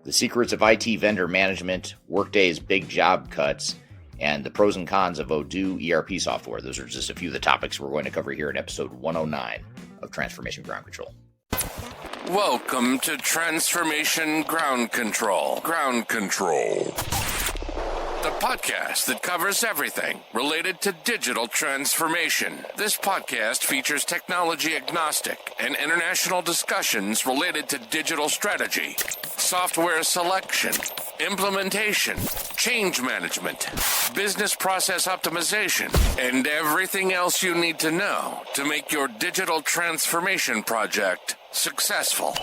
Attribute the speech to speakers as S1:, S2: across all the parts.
S1: The secrets of IT vendor management, Workday's big job cuts, and the pros and cons of Odoo ERP software. Those are just a few of the topics we're going to cover here in episode 109 of Transformation Ground Control.
S2: Welcome to Transformation Ground Control. Ground Control. The podcast that covers everything related to digital transformation. This podcast features technology agnostic and international discussions related to digital strategy, software selection, implementation, change management, business process optimization, and everything else you need to know to make your digital transformation project successful.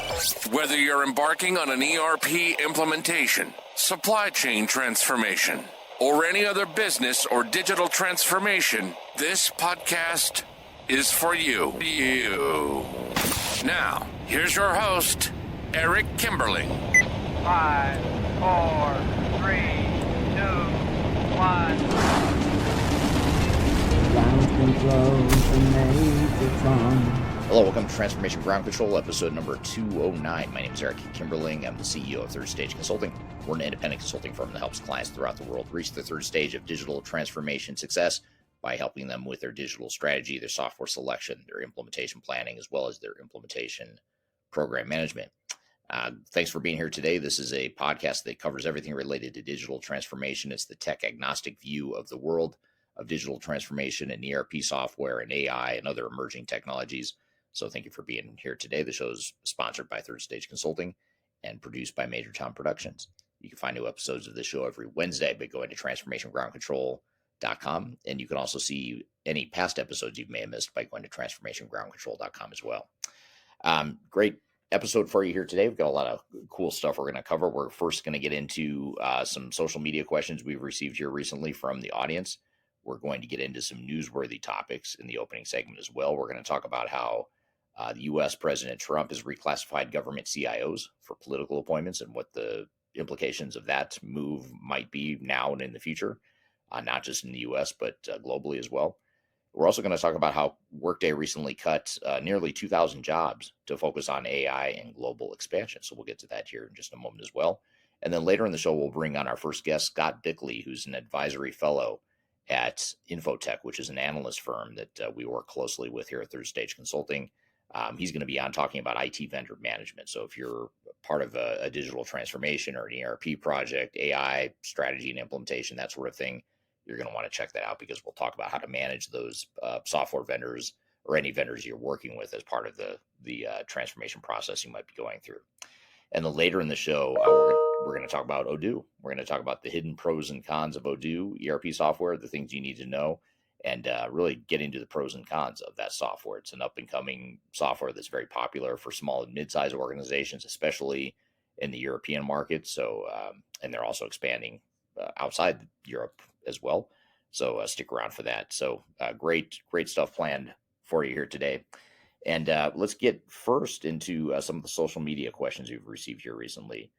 S2: Whether you're embarking on an ERP implementation, supply chain transformation, or any other business or digital transformation, this podcast is for you. Now, here's your host, Eric Kimberling.
S3: 5, 4, 3, 2, 1.
S4: Ground control to Major.
S1: Hello, welcome to Transformation Ground Control, episode number 209. My name is Eric Kimberling. I'm the CEO of Third Stage Consulting. We're an independent consulting firm that helps clients throughout the world reach the third stage of digital transformation success by helping them with their digital strategy, their software selection, their implementation planning, as well as their implementation program management. Thanks for being here today. This is a podcast that covers everything related to digital transformation. It's the tech agnostic view of the world of digital transformation and ERP software and AI and other emerging technologies. So thank you for being here today. The show is sponsored by Third Stage Consulting and produced by Major Tom Productions. You can find new episodes of this show every Wednesday by going to transformationgroundcontrol.com. And you can also see any past episodes you may have missed by going to transformationgroundcontrol.com as well. Great episode for you here today. We've got a lot of cool stuff we're going to cover. We're first going to get into some social media questions we've received here recently from the audience. We're going to get into some newsworthy topics in the opening segment as well. We're going to talk about how the U.S. President Trump has reclassified government CIOs for political appointments and what the implications of that move might be now and in the future, not just in the U.S., but globally as well. We're also going to talk about how Workday recently cut nearly 2,000 jobs to focus on AI and global expansion. So we'll get to that here in just a moment as well. And then later in the show, we'll bring on our first guest, Scott Bickley, who's an advisory fellow at InfoTech, which is an analyst firm that we work closely with here at Third Stage Consulting. He's going to be on talking about IT vendor management. So if you're part of a digital transformation or an ERP project, AI strategy and implementation, that sort of thing, you're going to want to check that out because we'll talk about how to manage those software vendors or any vendors you're working with as part of the transformation process you might be going through. And then later in the show, we're going to talk about Odoo. We're going to talk about the hidden pros and cons of Odoo ERP software, the things you need to know, and really get into the pros and cons of that software. It's an up-and-coming software that's very popular for small and mid-sized organizations, especially in the European market. So, and they're also expanding outside Europe as well. So stick around for that. So great stuff planned for you here today. And let's get first into some of the social media questions we've received here recently.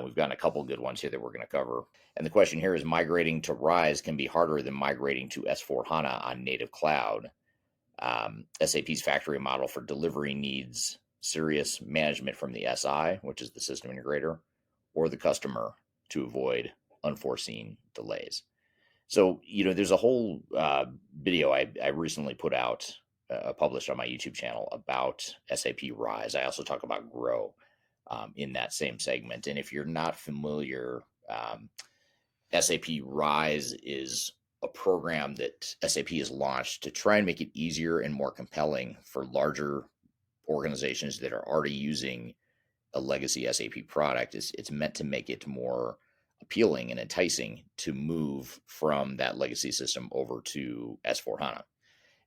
S1: We've gotten a couple good ones here that we're going to cover. And the question here is, migrating to RISE can be harder than migrating to S4HANA on native cloud. SAP's factory model for delivery needs serious management from the SI, which is the system integrator, or the customer to avoid unforeseen delays. So, there's a whole video I recently put out, published on my YouTube channel about SAP RISE. I also talk about Grow in that same segment. And if you're not familiar, SAP RISE is a program that SAP has launched to try and make it easier and more compelling for larger organizations that are already using a legacy SAP product. It's meant to make it more appealing and enticing to move from that legacy system over to S4HANA.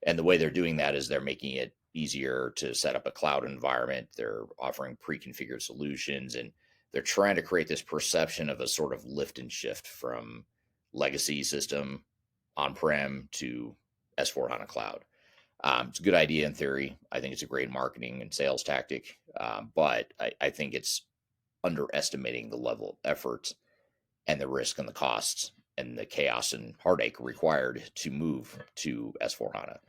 S1: And the way they're doing that is they're making it easier to set up a cloud environment. They're offering pre-configured solutions, and they're trying to create this perception of a sort of lift and shift from legacy system on-prem to S4HANA cloud. It's a good idea in theory. I think it's a great marketing and sales tactic, but I think it's underestimating the level of effort and the risk and the costs and the chaos and heartache required to move to S4HANA.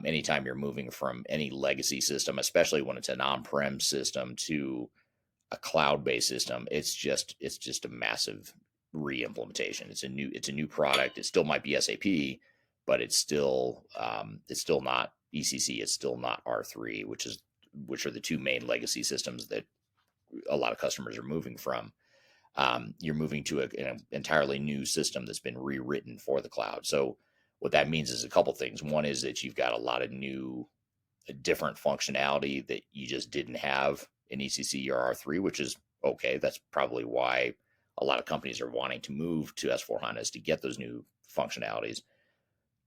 S1: Anytime you're moving from any legacy system, especially when it's an on-prem system, to a cloud-based system, it's just a massive re-implementation. It's a new product. It still might be SAP, but it's still not ECC. It's still not R3, which are the two main legacy systems that a lot of customers are moving from. You're moving to an entirely new system that's been rewritten for the cloud. So what that means is a couple things. One is that you've got a lot of new, different functionality that you just didn't have in ECC or R3, which is okay. That's probably why a lot of companies are wanting to move to S4HANA, is to get those new functionalities.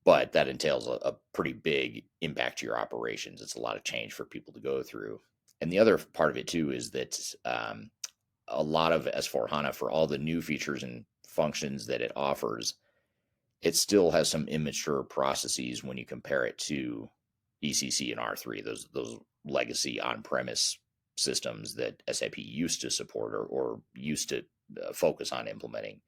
S1: But that entails a pretty big impact to your operations. It's a lot of change for people to go through. And the other part of it too is that a lot of S4HANA, for all the new features and functions that it offers, it still has some immature processes when you compare it to ECC and R3, those legacy on-premise systems that SAP used to support or used to focus on implementing.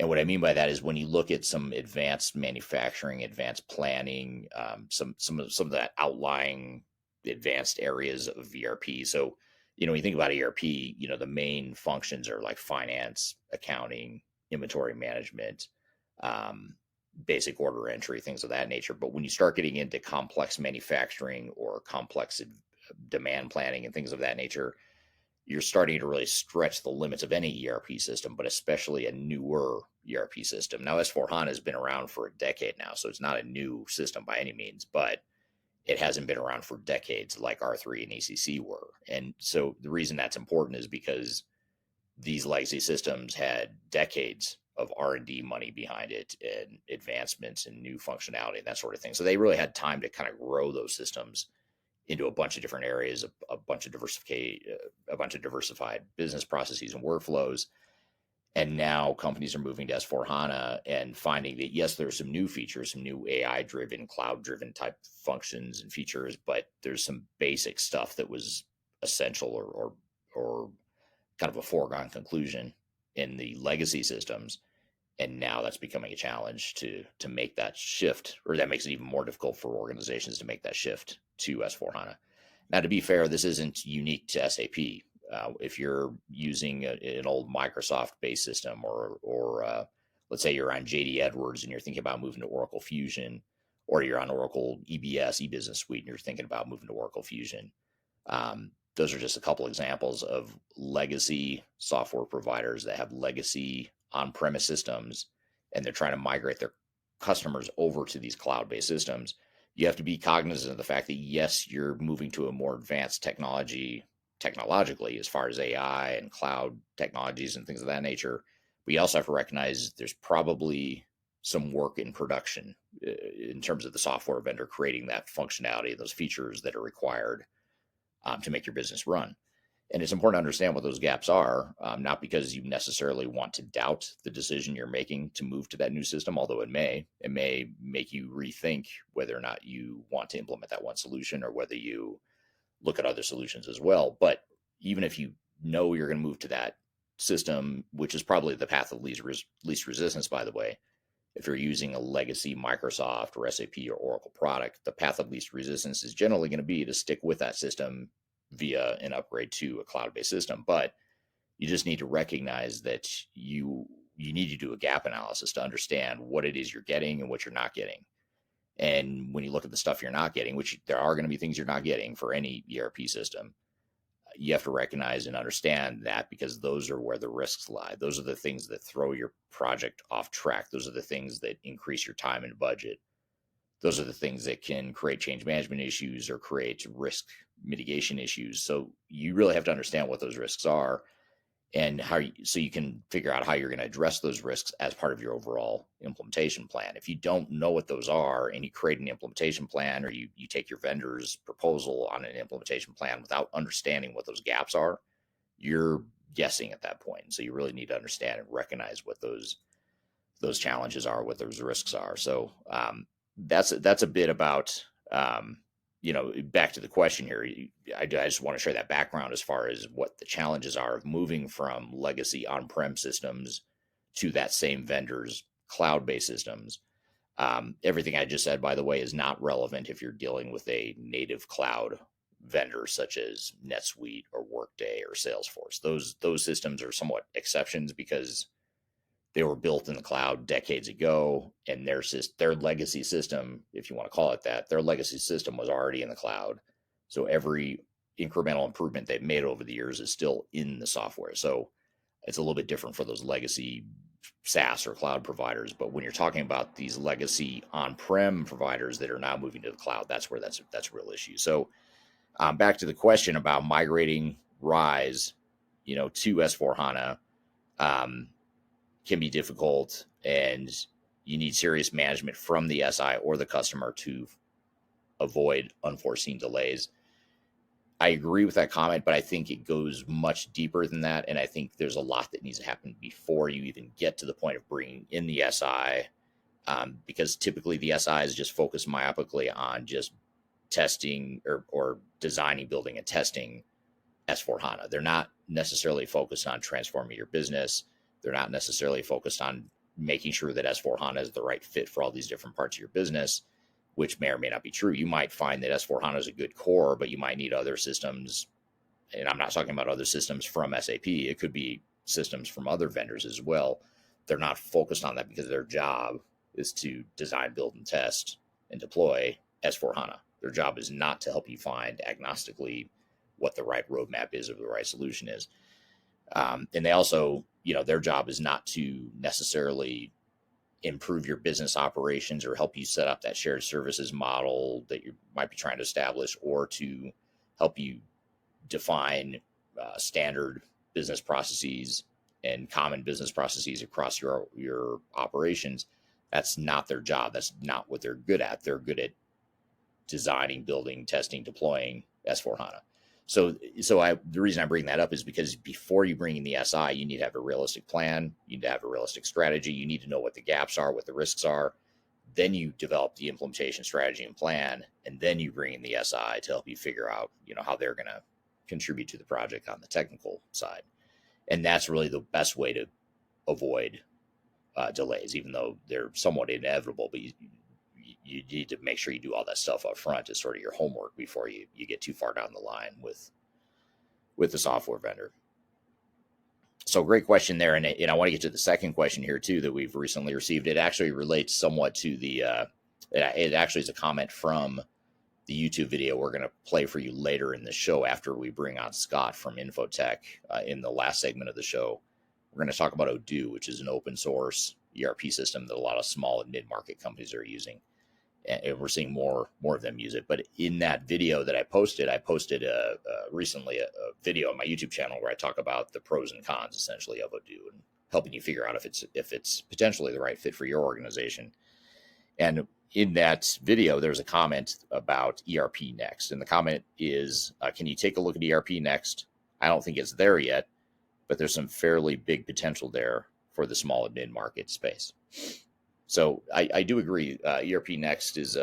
S1: And what I mean by that is when you look at some advanced manufacturing, advanced planning, some of that outlying advanced areas of ERP. So, when you think about ERP, the main functions are like finance, accounting, inventory management, basic order entry, things of that nature. But when you start getting into complex manufacturing or complex demand planning and things of that nature, you're starting to really stretch the limits of any ERP system, but especially a newer ERP system. Now, S4HANA has been around for a decade now, so it's not a new system by any means, but it hasn't been around for decades like R3 and ECC were. And so the reason that's important is because these legacy systems had decades of R&D money behind it and advancements and new functionality and that sort of thing. So they really had time to kind of grow those systems into a bunch of different areas, a bunch of diversified business processes and workflows. And now companies are moving to S4HANA and finding that, yes, there's some new features, some new AI-driven, cloud-driven type functions and features, but there's some basic stuff that was essential or kind of a foregone conclusion in the legacy systems. And now that's becoming a challenge to make that shift, or that makes it even more difficult for organizations to make that shift to S4HANA. Now, to be fair, this isn't unique to SAP. If you're using an old Microsoft-based system, or let's say you're on JD Edwards and you're thinking about moving to Oracle Fusion, or you're on Oracle EBS, eBusiness Suite, and you're thinking about moving to Oracle Fusion, those are just a couple examples of legacy software providers that have legacy on-premise systems, and they're trying to migrate their customers over to these cloud-based systems. You have to be cognizant of the fact that, yes, you're moving to a more advanced technologically, as far as AI and cloud technologies and things of that nature. But you also have to recognize there's probably some work in production in terms of the software vendor creating that functionality, those features that are required to make your business run. And it's important to understand what those gaps are, not because you necessarily want to doubt the decision you're making to move to that new system, although it may make you rethink whether or not you want to implement that one solution or whether you look at other solutions as well. But even if you know you're going to move to that system, which is probably the path of least resistance, by the way, if you're using a legacy Microsoft or SAP or Oracle product, the path of least resistance is generally going to be to stick with that system via an upgrade to a cloud-based system. But you just need to recognize that you need to do a gap analysis to understand what it is you're getting and what you're not getting. And when you look at the stuff you're not getting, which there are going to be things you're not getting for any ERP system, you have to recognize and understand that, because those are where the risks lie. Those are the things that throw your project off track. Those are the things that increase your time and budget. Those are the things that can create change management issues or create risk mitigation issues. So you really have to understand what those risks are and so you can figure out how you're going to address those risks as part of your overall implementation plan. If you don't know what those are and you create an implementation plan, or you take your vendor's proposal on an implementation plan without understanding what those gaps are, you're guessing at that point. So you really need to understand and recognize what those challenges are, what those risks are. So that's a bit about, back to the question here. I just want to share that background as far as what the challenges are of moving from legacy on-prem systems to that same vendor's cloud-based systems. Everything I just said, by the way, is not relevant if you're dealing with a native cloud vendors such as NetSuite or Workday or Salesforce. Those systems are somewhat exceptions because they were built in the cloud decades ago, and their legacy system, if you want to call it that, their legacy system was already in the cloud. So every incremental improvement they've made over the years is still in the software. So it's a little bit different for those legacy SaaS or cloud providers. But when you're talking about these legacy on-prem providers that are now moving to the cloud, that's where that's a real issue. So back to the question about migrating Rise, to S4HANA, can be difficult, and you need serious management from the SI or the customer to avoid unforeseen delays. I agree with that comment, but I think it goes much deeper than that. And I think there's a lot that needs to happen before you even get to the point of bringing in the SI, because typically the SI is just focused myopically on just testing or designing, building, and testing S4HANA. They're not necessarily focused on transforming your business. They're not necessarily focused on making sure that S4HANA is the right fit for all these different parts of your business, which may or may not be true. You might find that S4HANA is a good core, but you might need other systems. And I'm not talking about other systems from SAP. It could be systems from other vendors as well. They're not focused on that because their job is to design, build, and test and deploy S4HANA. Their job is not to help you find agnostically what the right roadmap is or the right solution is. And they also, their job is not to necessarily improve your business operations or help you set up that shared services model that you might be trying to establish, or to help you define standard business processes and common business processes across your operations. That's not their job. That's not what they're good at. They're good at designing, building, testing, deploying S4HANA. So the reason I bring that up is because before you bring in the SI, you need to have a realistic plan. You need to have a realistic strategy. You need to know what the gaps are, what the risks are. Then you develop the implementation strategy and plan, and then you bring in the SI to help you figure out, how they're going to contribute to the project on the technical side. And that's really the best way to avoid delays, even though they're somewhat inevitable. But you need to make sure you do all that stuff up front as sort of your homework before you get too far down the line with the software vendor. So great question there. And I want to get to the second question here too, that we've recently received. It actually relates somewhat to it actually is a comment from the YouTube video we're going to play for you later in the show after we bring on Scott from InfoTech in the last segment of the show. We're going to talk about Odoo, which is an open source ERP system that a lot of small and mid-market companies are using. And we're seeing more of them use it. But in that video that I posted recently a video on my YouTube channel where I talk about the pros and cons essentially of Odoo and helping you figure out if it's potentially the right fit for your organization. And in that video, there's a comment about ERP Next. And the comment is, can you take a look at ERP Next? I don't think it's there yet, but there's some fairly big potential there for the small and mid-market space. So I do agree. ERP Next is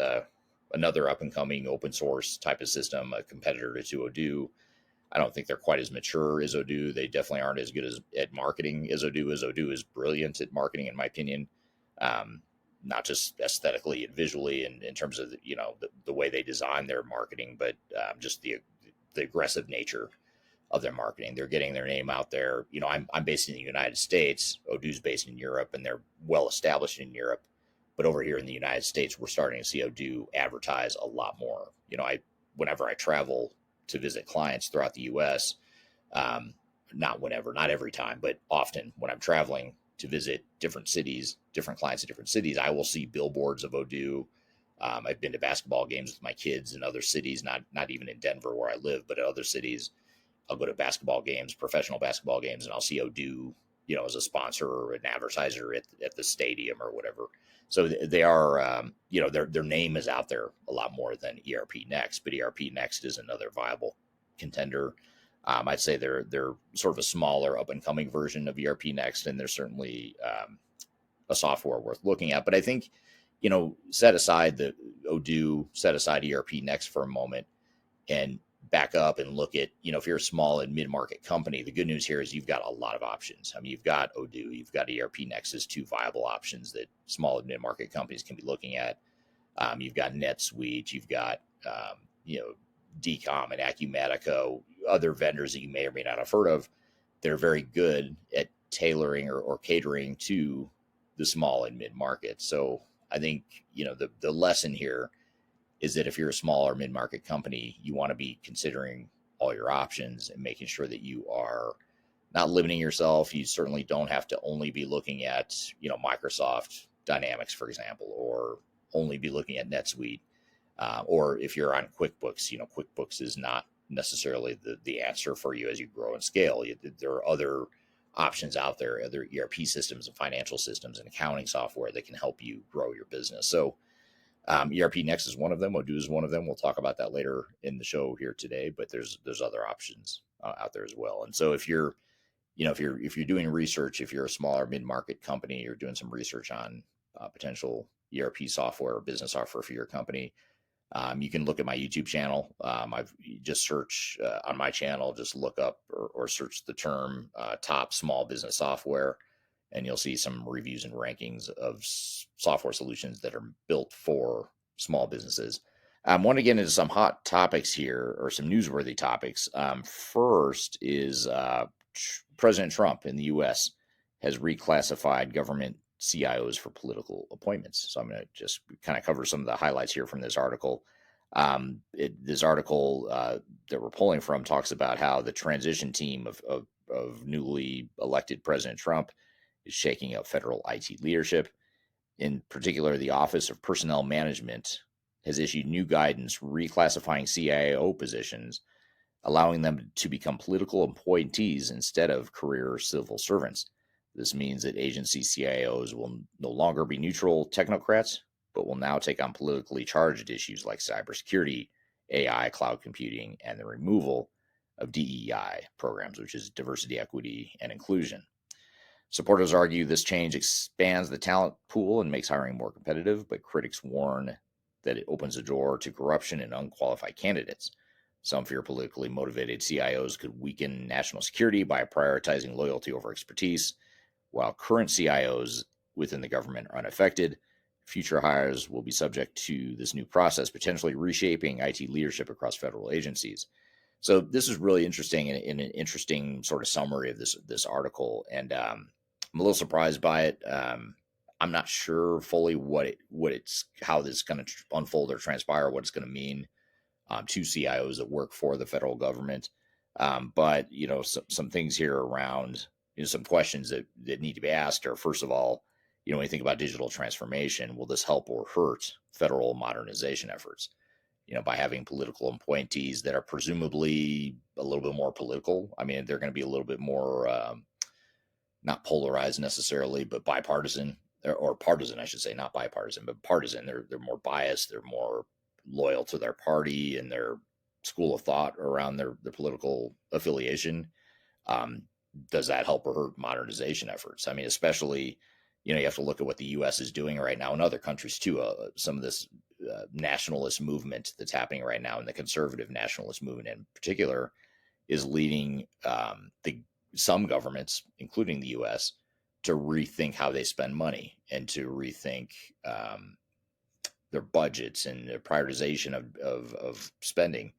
S1: another up-and-coming open source type of system, a competitor to Odoo. I don't think they're quite as mature as Odoo. They definitely aren't as good at marketing as Odoo. Odoo is brilliant at marketing, in my opinion, not just aesthetically and visually and in terms of the way they design their marketing, but just the aggressive nature of their marketing. They're getting their name out there. I'm based in the United States. Odoo's based in Europe, and they're well established in Europe. But over here in the United States, we're starting to see Odoo advertise a lot more. Whenever I travel to visit clients throughout the U.S., not every time, but often when I'm traveling to visit different cities, different clients in different cities, I will see billboards of Odoo. I've been to basketball games with my kids in other cities, not even in Denver where I live, but in other cities. I'll go to basketball games, professional basketball games, and I'll see Odoo, as a sponsor or an advertiser at the stadium or whatever. So they are, their name is out there a lot more than ERP Next, but ERP Next is another viable contender. I'd say they're sort of a smaller up and coming version of ERP Next, and they're certainly a software worth looking at. But I think, set aside the Odoo, set aside ERP Next for a moment, and back up and look at, if you're a small and mid-market company, the good news here is you've got a lot of options. I mean, you've got Odoo, you've got ERP Next as two viable options that small and mid-market companies can be looking at. You've got NetSuite, you've got, DCOM and Acumatica, other vendors that you may or may not have heard of, they're very good at tailoring or catering to the small and mid market. So I think, the lesson here is that if you're a small or mid market company, you want to be considering all your options and making sure that you are not limiting yourself. You certainly don't have to only be looking at, Microsoft Dynamics, for example, or only be looking at NetSuite. Or if you're on QuickBooks, QuickBooks is not necessarily the answer for you as you grow and scale. There are other options out there, other ERP systems and financial systems and accounting software that can help you grow your business. So ERP Next is one of them. Odoo is one of them. We'll talk about that later in the show here today, but there's other options out there as well. And so if you're doing research, if you're a smaller mid-market company, you're doing some research on potential ERP software or business software for your company, you can look at my YouTube channel. I've just search on my channel, just look up or search the term top small business software, and you'll see some reviews and rankings of software solutions that are built for small businesses. I want to get into some hot topics here, or some newsworthy topics. First is President Trump in the U.S. has reclassified government CIOs for political appointments. So I'm going to just kind of cover some of the highlights here from this article. This article that we're pulling from talks about how the transition team of newly elected President Trump is shaking up federal IT leadership. In particular, the Office of Personnel Management has issued new guidance reclassifying CIO positions, allowing them to become political appointees instead of career civil servants. This means that agency CIOs will no longer be neutral technocrats, but will now take on politically charged issues like cybersecurity, AI, cloud computing, and the removal of DEI programs, which is diversity, equity, and inclusion. Supporters argue this change expands the talent pool and makes hiring more competitive, but critics warn that it opens the door to corruption and unqualified candidates. Some fear politically motivated CIOs could weaken national security by prioritizing loyalty over expertise. While current CIOs within the government are unaffected, future hires will be subject to this new process, potentially reshaping IT leadership across federal agencies. So this is really interesting, and an interesting sort of summary of this article. And I'm a little surprised by it. I'm not sure fully how this is going to unfold or transpire, what it's going to mean to CIOs that work for the federal government. But some things here around some questions that need to be asked are, first of all, when you think about digital transformation, will this help or hurt federal modernization efforts? By having political appointees that are presumably a little bit more political. I mean, they're going to be a little bit more, not polarized necessarily, but bipartisan, or partisan, I should say, not bipartisan, but partisan. They're more biased. They're more loyal to their party and their school of thought around their political affiliation. Does that help or hurt modernization efforts? I mean, especially, you have to look at what the U.S. is doing right now, and other countries too. Some of this nationalist movement that's happening right now, and the conservative nationalist movement in particular, is leading some governments, including the U.S., to rethink how they spend money and to rethink their budgets and their prioritization of spending.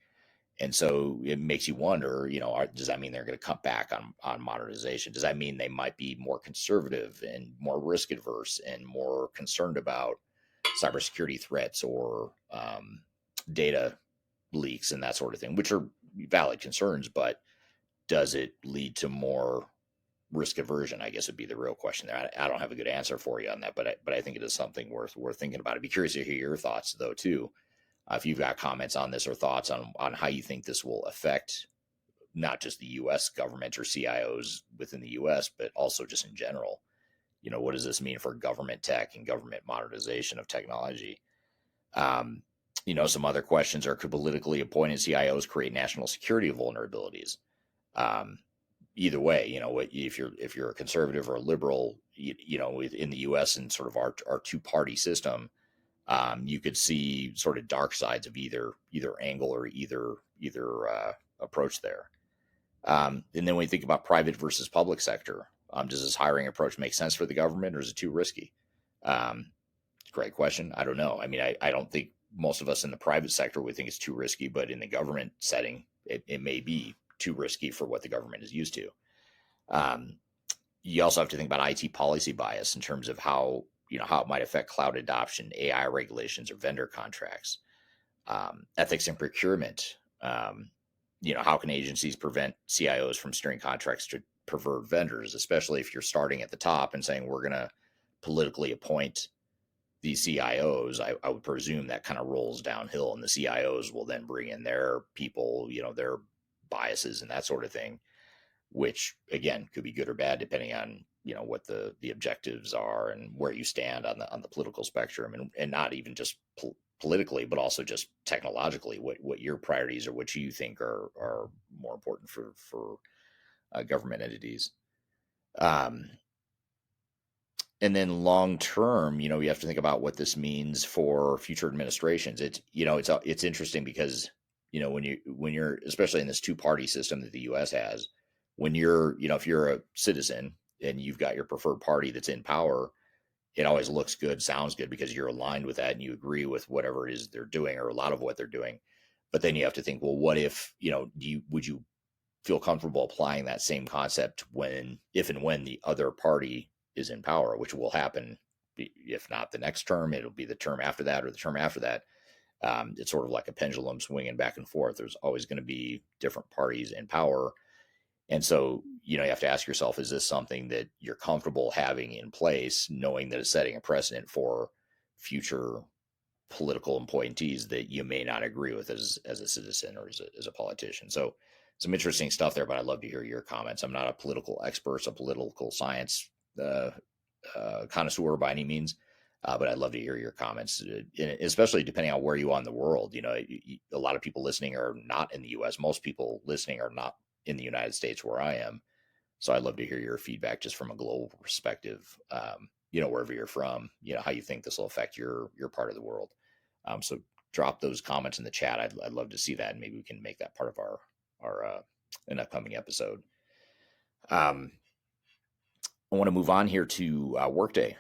S1: And so it makes you wonder, does that mean they're going to cut back on modernization? Does that mean they might be more conservative and more risk adverse and more concerned about cybersecurity threats or data leaks and that sort of thing, which are valid concerns, but does it lead to more risk aversion? I guess would be the real question there. I don't have a good answer for you on that, but I think it is something worth thinking about. I'd be curious to hear your thoughts though too. If you've got comments on this or thoughts on how you think this will affect not just the U.S. government or CIOs within the U.S., but also just in general. What does this mean for government tech and government modernization of technology? Some other questions are, could politically appointed CIOs create national security vulnerabilities? Either way, if you're a conservative or a liberal, in the U.S. and sort of our two-party system, you could see sort of dark sides of either angle or either approach there. And then when you think about private versus public sector, does this hiring approach make sense for the government, or is it too risky? Great question. I don't know. I mean, I don't think most of us in the private sector would think it's too risky, but in the government setting, it may be too risky for what the government is used to. You also have to think about IT policy bias in terms of how it might affect cloud adoption, AI regulations, or vendor contracts, ethics and procurement. How can agencies prevent CIOs from steering contracts to preferred vendors, especially if you're starting at the top and saying we're going to politically appoint these CIOs? I would presume that kind of rolls downhill, and the CIOs will then bring in their people, their biases and that sort of thing, which again could be good or bad depending on what the objectives are and where you stand on the political spectrum, and not even just politically, but also just technologically, what your priorities or what you think are more important for government entities. And then long term, you have to think about what this means for future administrations. It's interesting because when you're especially in this two-party system that the U.S. has, when you're if you're a citizen and you've got your preferred party that's in power, it always looks good, sounds good, because you're aligned with that and you agree with whatever it is they're doing, or a lot of what they're doing. But then you have to think, well, what if would you feel comfortable applying that same concept if and when the other party is in power, which will happen, if not the next term, it'll be the term after that or the term after that. It's sort of like a pendulum swinging back and forth. There's always going to be different parties in power. And so, you have to ask yourself, is this something that you're comfortable having in place, knowing that it's setting a precedent for future political appointees that you may not agree with as a citizen or as a politician? So some interesting stuff there, but I'd love to hear your comments. I'm not a political expert, a political science connoisseur by any means, but I'd love to hear your comments, especially depending on where you are in the world. A lot of people listening are not in the U.S. Most people listening are not in the United States where I am. So I'd love to hear your feedback just from a global perspective, wherever you're from, how you think this will affect your part of the world. So drop those comments in the chat. I'd love to see that, and maybe we can make that part of our an upcoming episode. I want to move on here to Workday.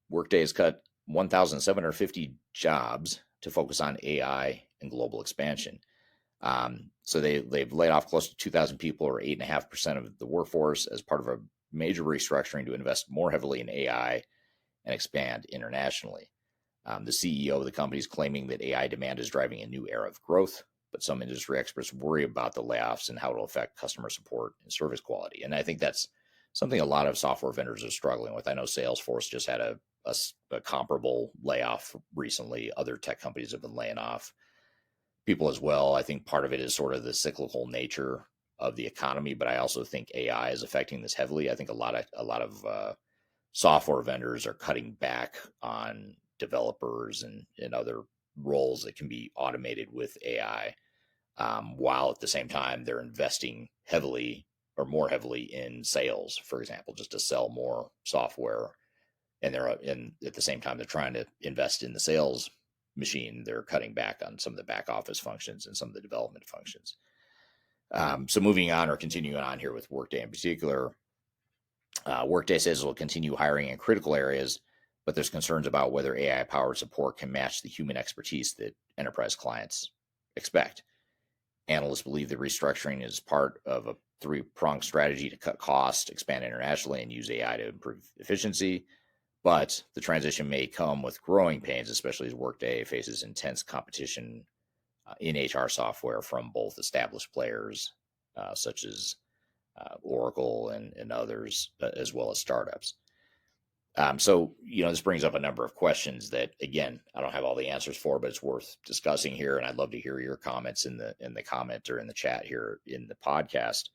S1: Workday has cut 1,750 jobs to focus on AI and global expansion. So they've laid off close to 2,000 people, or 8.5% of the workforce, as part of a major restructuring to invest more heavily in AI and expand internationally. The CEO of the company is claiming that AI demand is driving a new era of growth, but some industry experts worry about the layoffs and how it'll affect customer support and service quality. And I think that's something a lot of software vendors are struggling with. I know Salesforce just had a comparable layoff recently. Other tech companies have been laying off people as well. I think part of it is sort of the cyclical nature of the economy, but I also think AI is affecting this heavily. I think a lot of software vendors are cutting back on developers and other roles that can be automated with AI, while at the same time they're investing heavily or more heavily in sales, for example, just to sell more software. And at the same time they're trying to invest in the sales machine, they're cutting back on some of the back office functions and some of the development functions. So moving on, or continuing on here with Workday in particular, Workday says it will continue hiring in critical areas, but there's concerns about whether AI-powered support can match the human expertise that enterprise clients expect. Analysts believe the restructuring is part of a three-pronged strategy to cut costs, expand internationally, and use AI to improve efficiency. But the transition may come with growing pains, especially as Workday faces intense competition in HR software from both established players such as Oracle and others, as well as startups. So, this brings up a number of questions that, again, I don't have all the answers for, but it's worth discussing here. And I'd love to hear your comments in the comment or in the chat here in the podcast.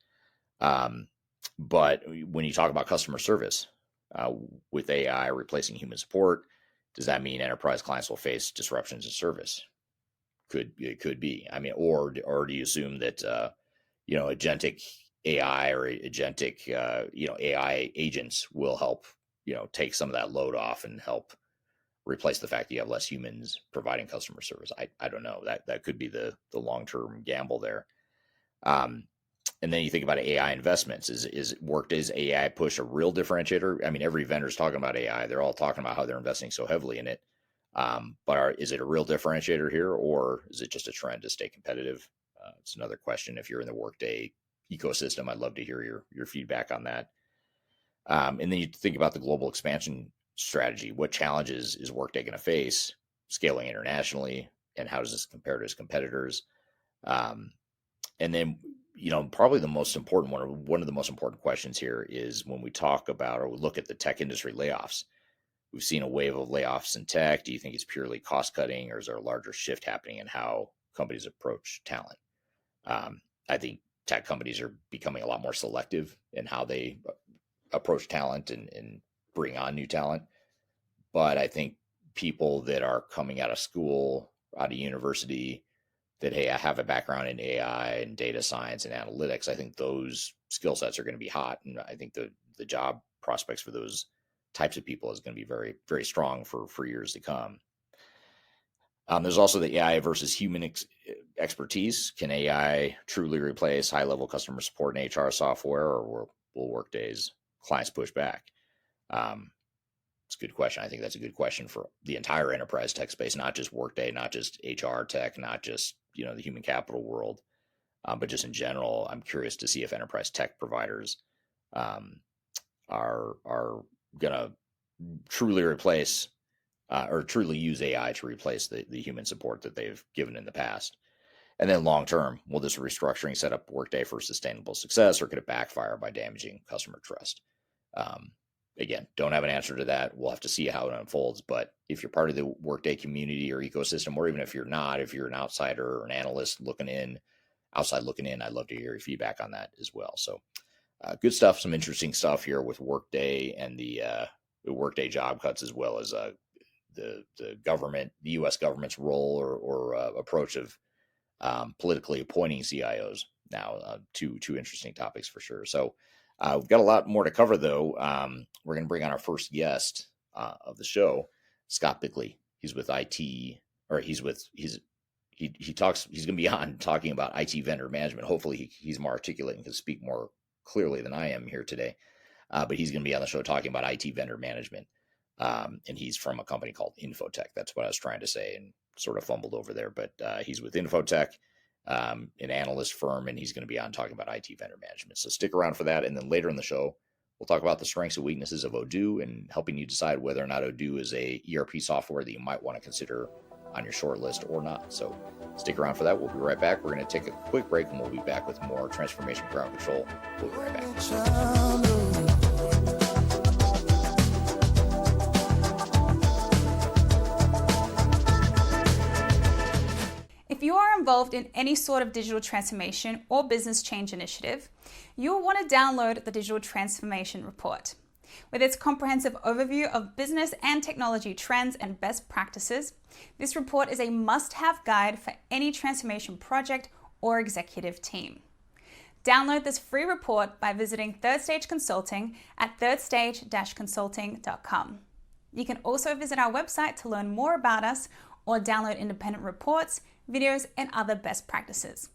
S1: But when you talk about customer service, with AI replacing human support, does that mean enterprise clients will face disruptions in service? It could be. I mean, or do you assume that agentic AI or agentic AI agents will help take some of that load off and help replace the fact that you have less humans providing customer service? I don't know. That could be the long-term gamble there. And then you think about AI investments. Is Workday's AI push a real differentiator? I mean, every vendor's talking about AI. They're all talking about how they're investing so heavily in it. But is it a real differentiator here, or is it just a trend to stay competitive? It's another question. If you're in the Workday ecosystem, I'd love to hear your feedback on that. And then you think about the global expansion strategy. What challenges is Workday going to face scaling internationally, and how does this compare to its competitors? And then, probably the most important one of the most important questions here is when we talk about or we look at the tech industry layoffs. We've seen a wave of layoffs in tech. Do you think it's purely cost cutting, or is there a larger shift happening in how companies approach talent? I think tech companies are becoming a lot more selective in how they approach talent and bring on new talent. But I think people that are coming out of school, out of university, that, hey, I have a background in AI and data science and analytics, I think those skill sets are going to be hot. And I think the job prospects for those types of people is going to be very, very strong for years to come. There's also the AI versus human expertise. Can AI truly replace high-level customer support and HR software, or will Workday's clients push back? It's a good question. I think that's a good question for the entire enterprise tech space, not just Workday, not just HR tech, not just the human capital world, but just in general. I'm curious to see if enterprise tech providers are going to truly replace or truly use AI to replace the human support that they've given in the past. And then long term, will this restructuring set up Workday for sustainable success, or could it backfire by damaging customer trust? Again, don't have an answer to that. We'll have to see how it unfolds. But if you're part of the Workday community or ecosystem, or even if you're not, if you're an outsider or an analyst outside looking in, I'd love to hear your feedback on that as well. So good stuff, some interesting stuff here with Workday and the Workday job cuts, as well as the government, the U.S. government's role or approach of politically appointing CIOs. Now, two interesting topics for sure. So we've got a lot more to cover, though. We're going to bring on our first guest of the show, Scott Bickley. He's with IT, or he's going to be on talking about IT vendor management. Hopefully he's more articulate and can speak more clearly than I am here today. But he's going to be on the show talking about IT vendor management. And he's from a company called InfoTech. That's what I was trying to say and sort of fumbled over there. But he's with InfoTech, an analyst firm, and he's going to be on talking about IT vendor management. So stick around for that. And then later in the show, we'll talk about the strengths and weaknesses of Odoo and helping you decide whether or not Odoo is a ERP software that you might want to consider on your short list or not. So stick around for that. We'll be right back. We're going to take a quick break, and we'll be back with more Transformation Ground Control. We'll be right back.
S5: If you are involved in any sort of digital transformation or business change initiative, you'll want to download the Digital Transformation Report. With its comprehensive overview of business and technology trends and best practices, this report is a must-have guide for any transformation project or executive team. Download this free report by visiting Third Stage Consulting at thirdstage-consulting.com. You can also visit our website to learn more about us or download independent reports, videos, and other best practices.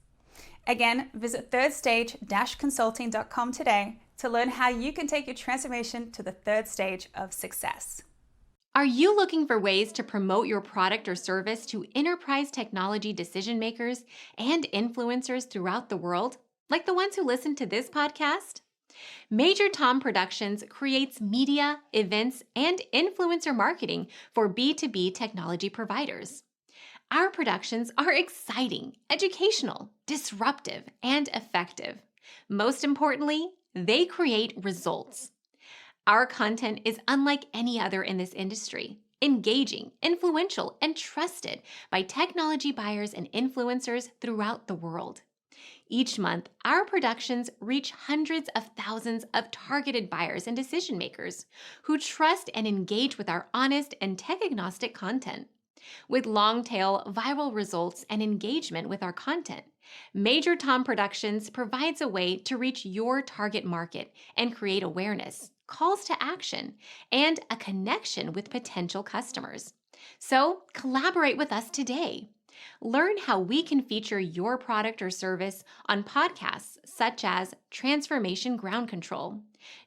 S5: Again, visit thirdstage-consulting.com today to learn how you can take your transformation to the third stage of success.
S6: Are you looking for ways to promote your product or service to enterprise technology decision makers and influencers throughout the world, like the ones who listen to this podcast? Major Tom Productions creates media, events, and influencer marketing for B2B technology providers. Our productions are exciting, educational, disruptive, and effective. Most importantly, they create results. Our content is unlike any other in this industry, engaging, influential, and trusted by technology buyers and influencers throughout the world. Each month, our productions reach hundreds of thousands of targeted buyers and decision makers who trust and engage with our honest and tech-agnostic content. With long-tail viral results and engagement with our content, Major Tom Productions provides a way to reach your target market and create awareness, calls to action, and a connection with potential customers. So collaborate with us today. Learn how we can feature your product or service on podcasts such as Transformation Ground Control,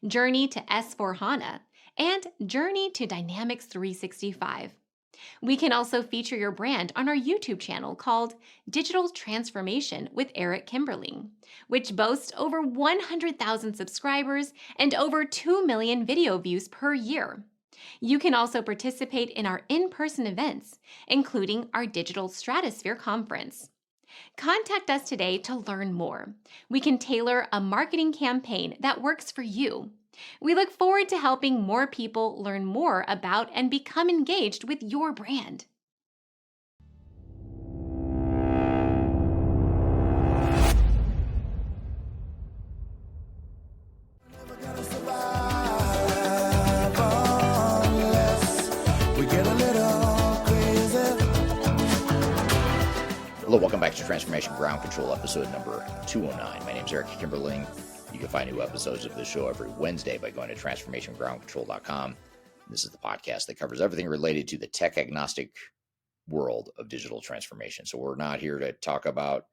S6: Journey to S4HANA, and Journey to Dynamics 365. We can also feature your brand on our YouTube channel called Digital Transformation with Eric Kimberling, which boasts over 100,000 subscribers and over 2 million video views per year. You can also participate in our in-person events, including our Digital Stratosphere Conference. Contact us today to learn more. We can tailor a marketing campaign that works for you. We look forward to helping more people learn more about and become engaged with your brand.
S1: Hello, welcome back to Transformation Ground Control, episode number 209. My name is Eric Kimberling. You can find new episodes of the show every Wednesday by going to transformationgroundcontrol.com. This is the podcast that covers everything related to the tech-agnostic world of digital transformation. So we're not here to talk about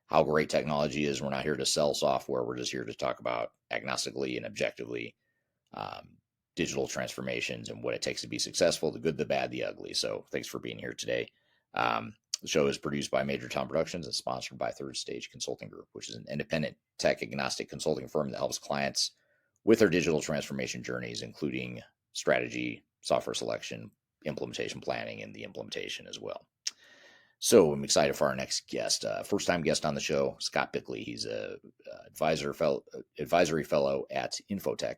S1: how great technology is. We're not here to sell software. We're just here to talk about agnostically and objectively digital transformations and what it takes to be successful, the good, the bad, the ugly. So thanks for being here today. The show is produced by Major Tom Productions and sponsored by Third Stage Consulting Group, which is an independent tech-agnostic consulting firm that helps clients with their digital transformation journeys, including strategy, software selection, implementation planning, and the implementation as well. So I'm excited for our next guest, first-time guest on the show, Scott Bickley. He's a advisory fellow at InfoTech,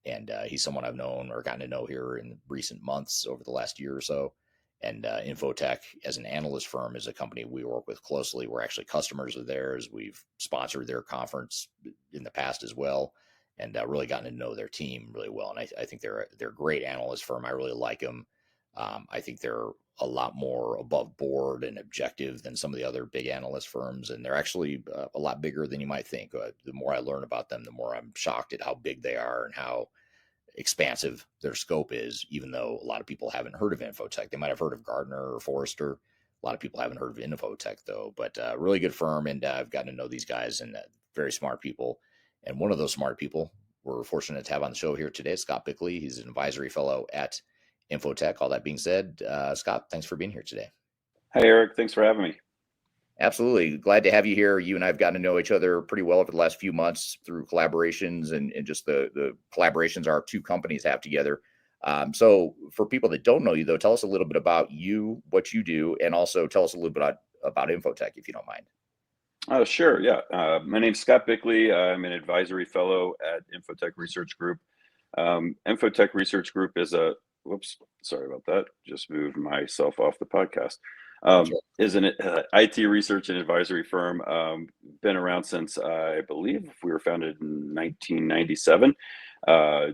S1: and he's someone I've known or gotten to know here in recent months over the last year or so. And InfoTech, as an analyst firm, is a company we work with closely. We're actually customers of theirs. We've sponsored their conference in the past as well, and really gotten to know their team really well. And I think they're a great analyst firm. I really like them. I think they're a lot more above board and objective than some of the other big analyst firms, and they're actually a lot bigger than you might think. The more I learn about them, the more I'm shocked at how big they are and how expansive their scope is, even though a lot of people haven't heard of InfoTech. They might have heard of Gartner or Forrester. A lot of people haven't heard of InfoTech, though, but really good firm. And I've gotten to know these guys and very smart people. And one of those smart people we're fortunate to have on the show here today, Scott Bickley. He's an advisory fellow at InfoTech. All that being said, Scott, thanks for being here today.
S7: Hi, Eric. Thanks for having me.
S1: Absolutely. Glad to have you here. You and I have gotten to know each other pretty well over the last few months through collaborations and just the collaborations our two companies have together. So for people that don't know you, though, tell us a little bit about you, what you do, and also tell us a little bit about InfoTech, if you don't mind.
S7: Oh, sure. Yeah. My name's Scott Bickley. I'm an advisory fellow at InfoTech Research Group. InfoTech Research Group is whoops, sorry about that. Just moved myself off the podcast. Is an IT research and advisory firm. Been around since I believe we were founded in 1997.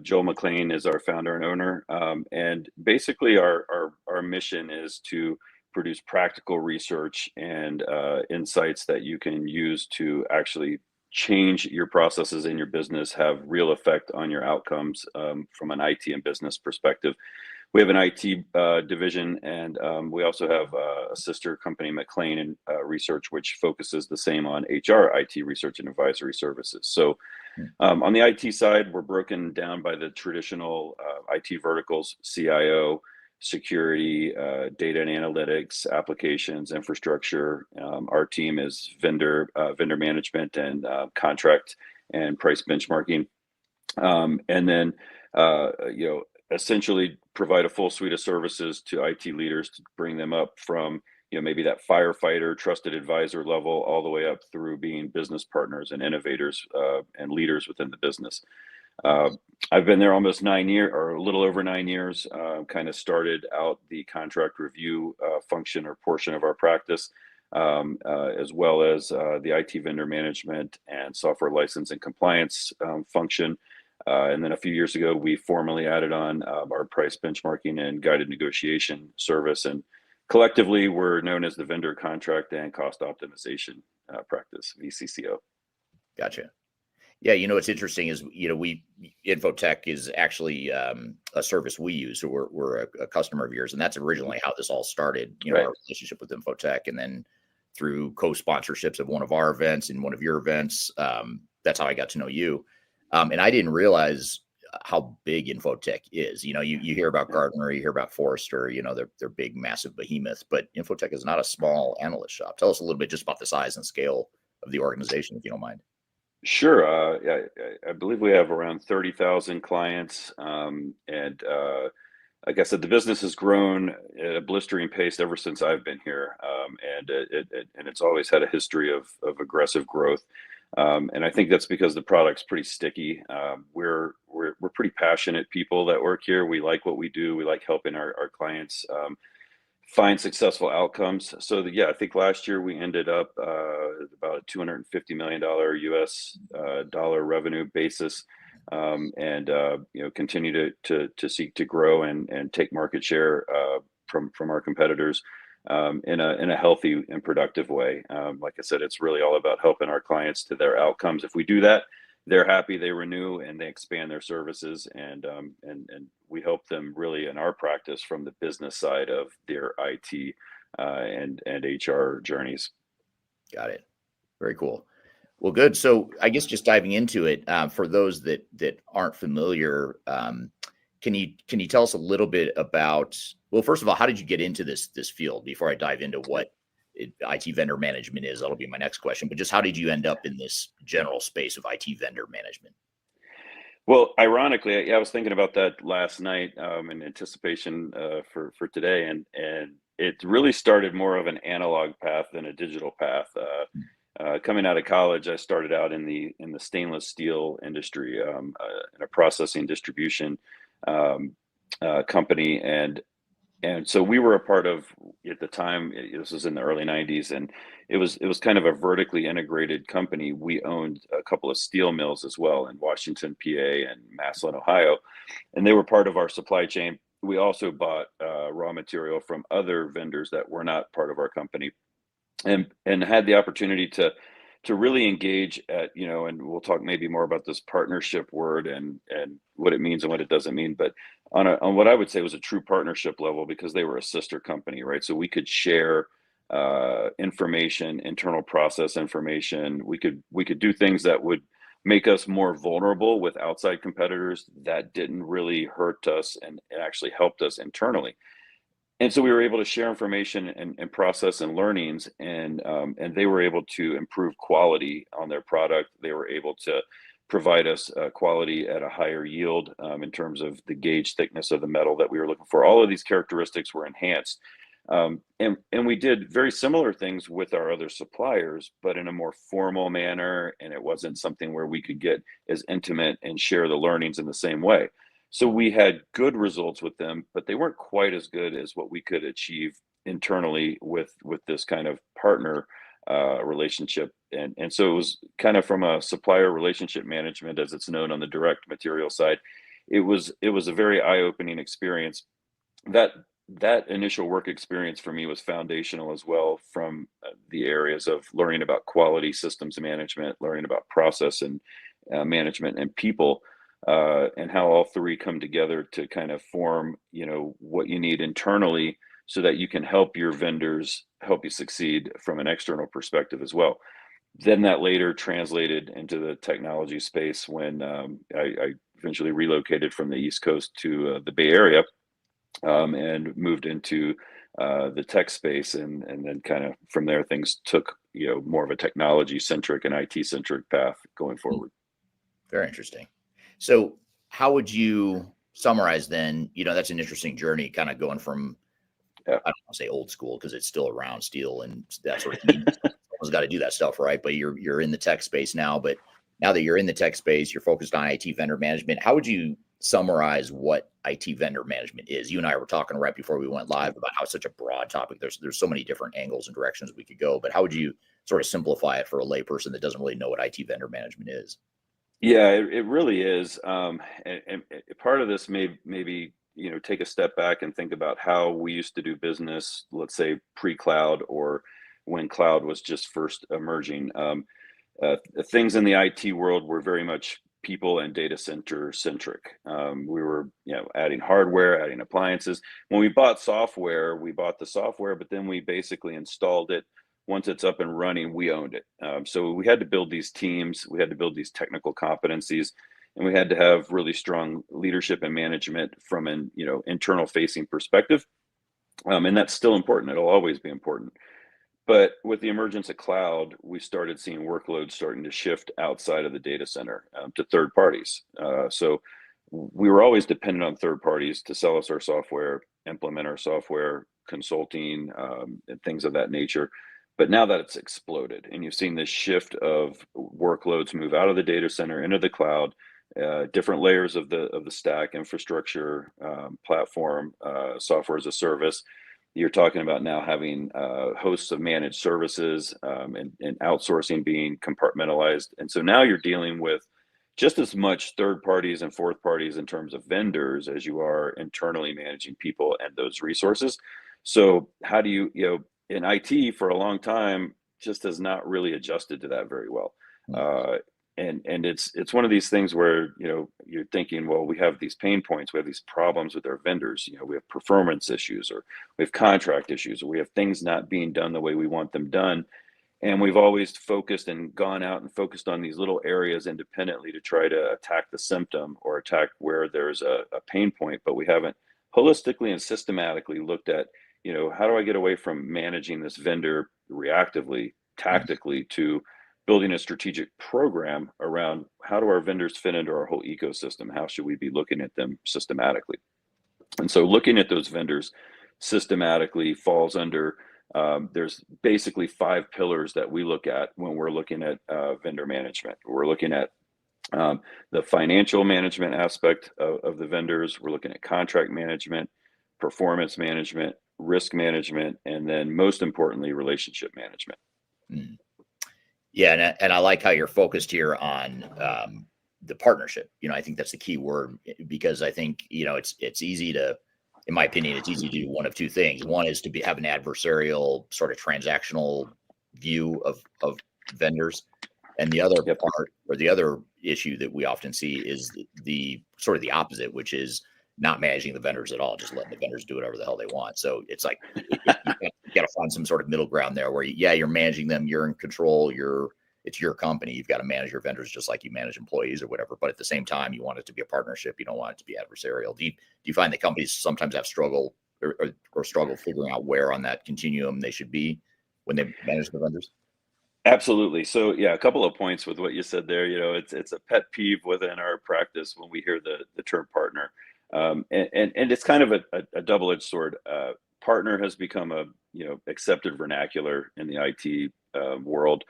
S7: Joel McLean is our founder and owner. And basically our mission is to produce practical research and insights that you can use to actually change your processes in your business, have real effect on your outcomes from an IT and business perspective. We have an IT division, and we also have a sister company, McLean Research, which focuses the same on HR, IT research and advisory services. So on the IT side, we're broken down by the traditional IT verticals: CIO, security, data and analytics, applications, infrastructure. Our team is vendor management and contract and price benchmarking. And then, essentially provide a full suite of services to IT leaders to bring them up from, maybe that firefighter, trusted advisor level, all the way up through being business partners and innovators and leaders within the business. I've been there almost 9 years, or a little over 9 years. Kind of started out the contract review function or portion of our practice, as well as the IT vendor management and software license and compliance function. And then a few years ago, we formally added on our price benchmarking and guided negotiation service. And collectively, we're known as the Vendor Contract and Cost Optimization Practice, VCCO.
S1: Gotcha. Yeah, what's interesting is, InfoTech is actually a service we use. So we're a customer of yours. And that's originally how this all started,
S7: Right.
S1: Our relationship with InfoTech. And then through co-sponsorships of one of our events and one of your events, that's how I got to know you. And I didn't realize how big InfoTech is. You know, you hear about Gartner, you hear about Forrester, you know, they're big, massive behemoths, but InfoTech is not a small analyst shop. Tell us a little bit just about the size and scale of the organization, if you don't mind.
S7: Sure. Yeah, I believe we have around 30,000 clients. Like I said, the business has grown at a blistering pace ever since I've been here. And it's always had a history of aggressive growth. And I think that's because the product's pretty sticky. We're pretty passionate people that work here. We like what we do. We like helping our clients find successful outcomes. So yeah, I think last year we ended up about a $250 million US dollar revenue basis, and you know, continue to seek to grow and take market share from our competitors in a healthy and productive way. Like I said, it's really all about helping our clients to their outcomes. If we do that, they're happy, they renew, and they expand their services, and we help them really in our practice from the business side of their IT and HR journeys.
S1: Got it. Very cool. Well, good. So I guess just diving into it, for those that aren't familiar, can you tell us a little bit about, well, first of all, how did you get into this field before I dive into what IT vendor management is? That'll be my next question, but just how did you end up in this general space of IT vendor management?
S7: Well, ironically, I was thinking about that last night in anticipation for today, and it really started more of an analog path than a digital path. Coming out of college, I started out in the stainless steel industry, in a processing distribution company, and so we were a part of, at the time, this was in the early 90s, and it was kind of a vertically integrated company. We owned a couple of steel mills as well in Washington, PA, and Massillon, Ohio, and they were part of our supply chain. We also bought raw material from other vendors that were not part of our company, and had the opportunity to really engage at, you know, and we'll talk maybe more about this partnership word and what it means and what it doesn't mean, but on what I would say was a true partnership level, because they were a sister company, right? So we could share information, internal process information. We could do things that would make us more vulnerable with outside competitors that didn't really hurt us and actually helped us internally. And so we were able to share information and process and learnings, and they were able to improve quality on their product. They were able to provide us quality at a higher yield in terms of the gauge thickness of the metal that we were looking for. All of these characteristics were enhanced. And we did very similar things with our other suppliers, but in a more formal manner, and it wasn't something where we could get as intimate and share the learnings in the same way. So we had good results with them, but they weren't quite as good as what we could achieve internally with this kind of partner relationship. And so it was kind of from a supplier relationship management, as it's known on the direct material side. It was a very eye-opening experience. That initial work experience for me was foundational as well, from the areas of learning about quality systems management, learning about process and management and people, and how all three come together to kind of form, you know, what you need internally so that you can help your vendors help you succeed from an external perspective as well. Then that later translated into the technology space when I eventually relocated from the East Coast to the Bay Area, and moved into the tech space, and then kind of from there things took, you know, more of a technology centric and IT centric path going forward.
S1: Very interesting. So how would you summarize then, you know, that's an interesting journey, kind of going from, I don't want to say old school because it's still around, steel and that sort of thing. Someone's got to do that stuff, right? But you're in the tech space now, but now that you're in the tech space, you're focused on IT vendor management. How would you summarize what IT vendor management is? You and I were talking right before we went live about how it's such a broad topic. There's so many different angles and directions we could go, but how would you sort of simplify it for a layperson that doesn't really know what IT vendor management is?
S7: Yeah, it really is. And part of this maybe, you know, take a step back and think about how we used to do business, let's say pre-cloud or when cloud was just first emerging. Things in the IT world were very much people and data center centric. We were, you know, adding hardware, adding appliances. When we bought software, we bought the software, but then we basically installed it. Once it's up and running, we owned it. So we had to build these teams, we had to build these technical competencies, and we had to have really strong leadership and management from an internal facing perspective. And that's still important. It'll always be important. But with the emergence of cloud, we started seeing workloads starting to shift outside of the data center to third parties. So we were always dependent on third parties to sell us our software, implement our software, consulting, and things of that nature. But now that it's exploded, and you've seen this shift of workloads move out of the data center into the cloud, different layers of the stack, infrastructure, platform, software as a service. You're talking about now having hosts of managed services and outsourcing being compartmentalized. And so now you're dealing with just as much third parties and fourth parties in terms of vendors as you are internally managing people and those resources. So how do you in IT for a long time just has not really adjusted to that very well. And it's one of these things where, you're thinking, well, we have these pain points, we have these problems with our vendors, we have performance issues, or we have contract issues, or we have things not being done the way we want them done. And we've always focused and gone out and focused on these little areas independently to try to attack the symptom or attack where there's a pain point, but we haven't holistically and systematically looked at, how do I get away from managing this vendor reactively, tactically, to building a strategic program around how do our vendors fit into our whole ecosystem? How should we be looking at them systematically? And so looking at those vendors systematically falls under, there's basically 5 pillars that we look at when we're looking at vendor management. We're looking at the financial management aspect of the vendors. We're looking at contract management, performance management, risk management, and then most importantly, relationship management.
S1: Mm. Yeah, and I like how you're focused here on the partnership. I think that's the key word, because I think it's easy to, in my opinion, it's easy to do one of two things. One is to have an adversarial sort of transactional view of vendors, and the other part, or the other issue that we often see, is the sort of the opposite, which is not managing the vendors at all, just letting the vendors do whatever the hell they want. So it's like you got to find some sort of middle ground there where you're managing them, you're in control, it's your company, you've got to manage your vendors just like you manage employees or whatever. But at the same time, you want it to be a partnership. You don't want it to be adversarial. Do you find that companies sometimes have struggle figuring out where on that continuum they should be when they manage the vendors?
S7: Absolutely. So yeah, a couple of points with what you said there. It's a pet peeve within our practice when we hear the term partner. And it's kind of a double-edged sword. Partner has become a accepted vernacular in the IT world.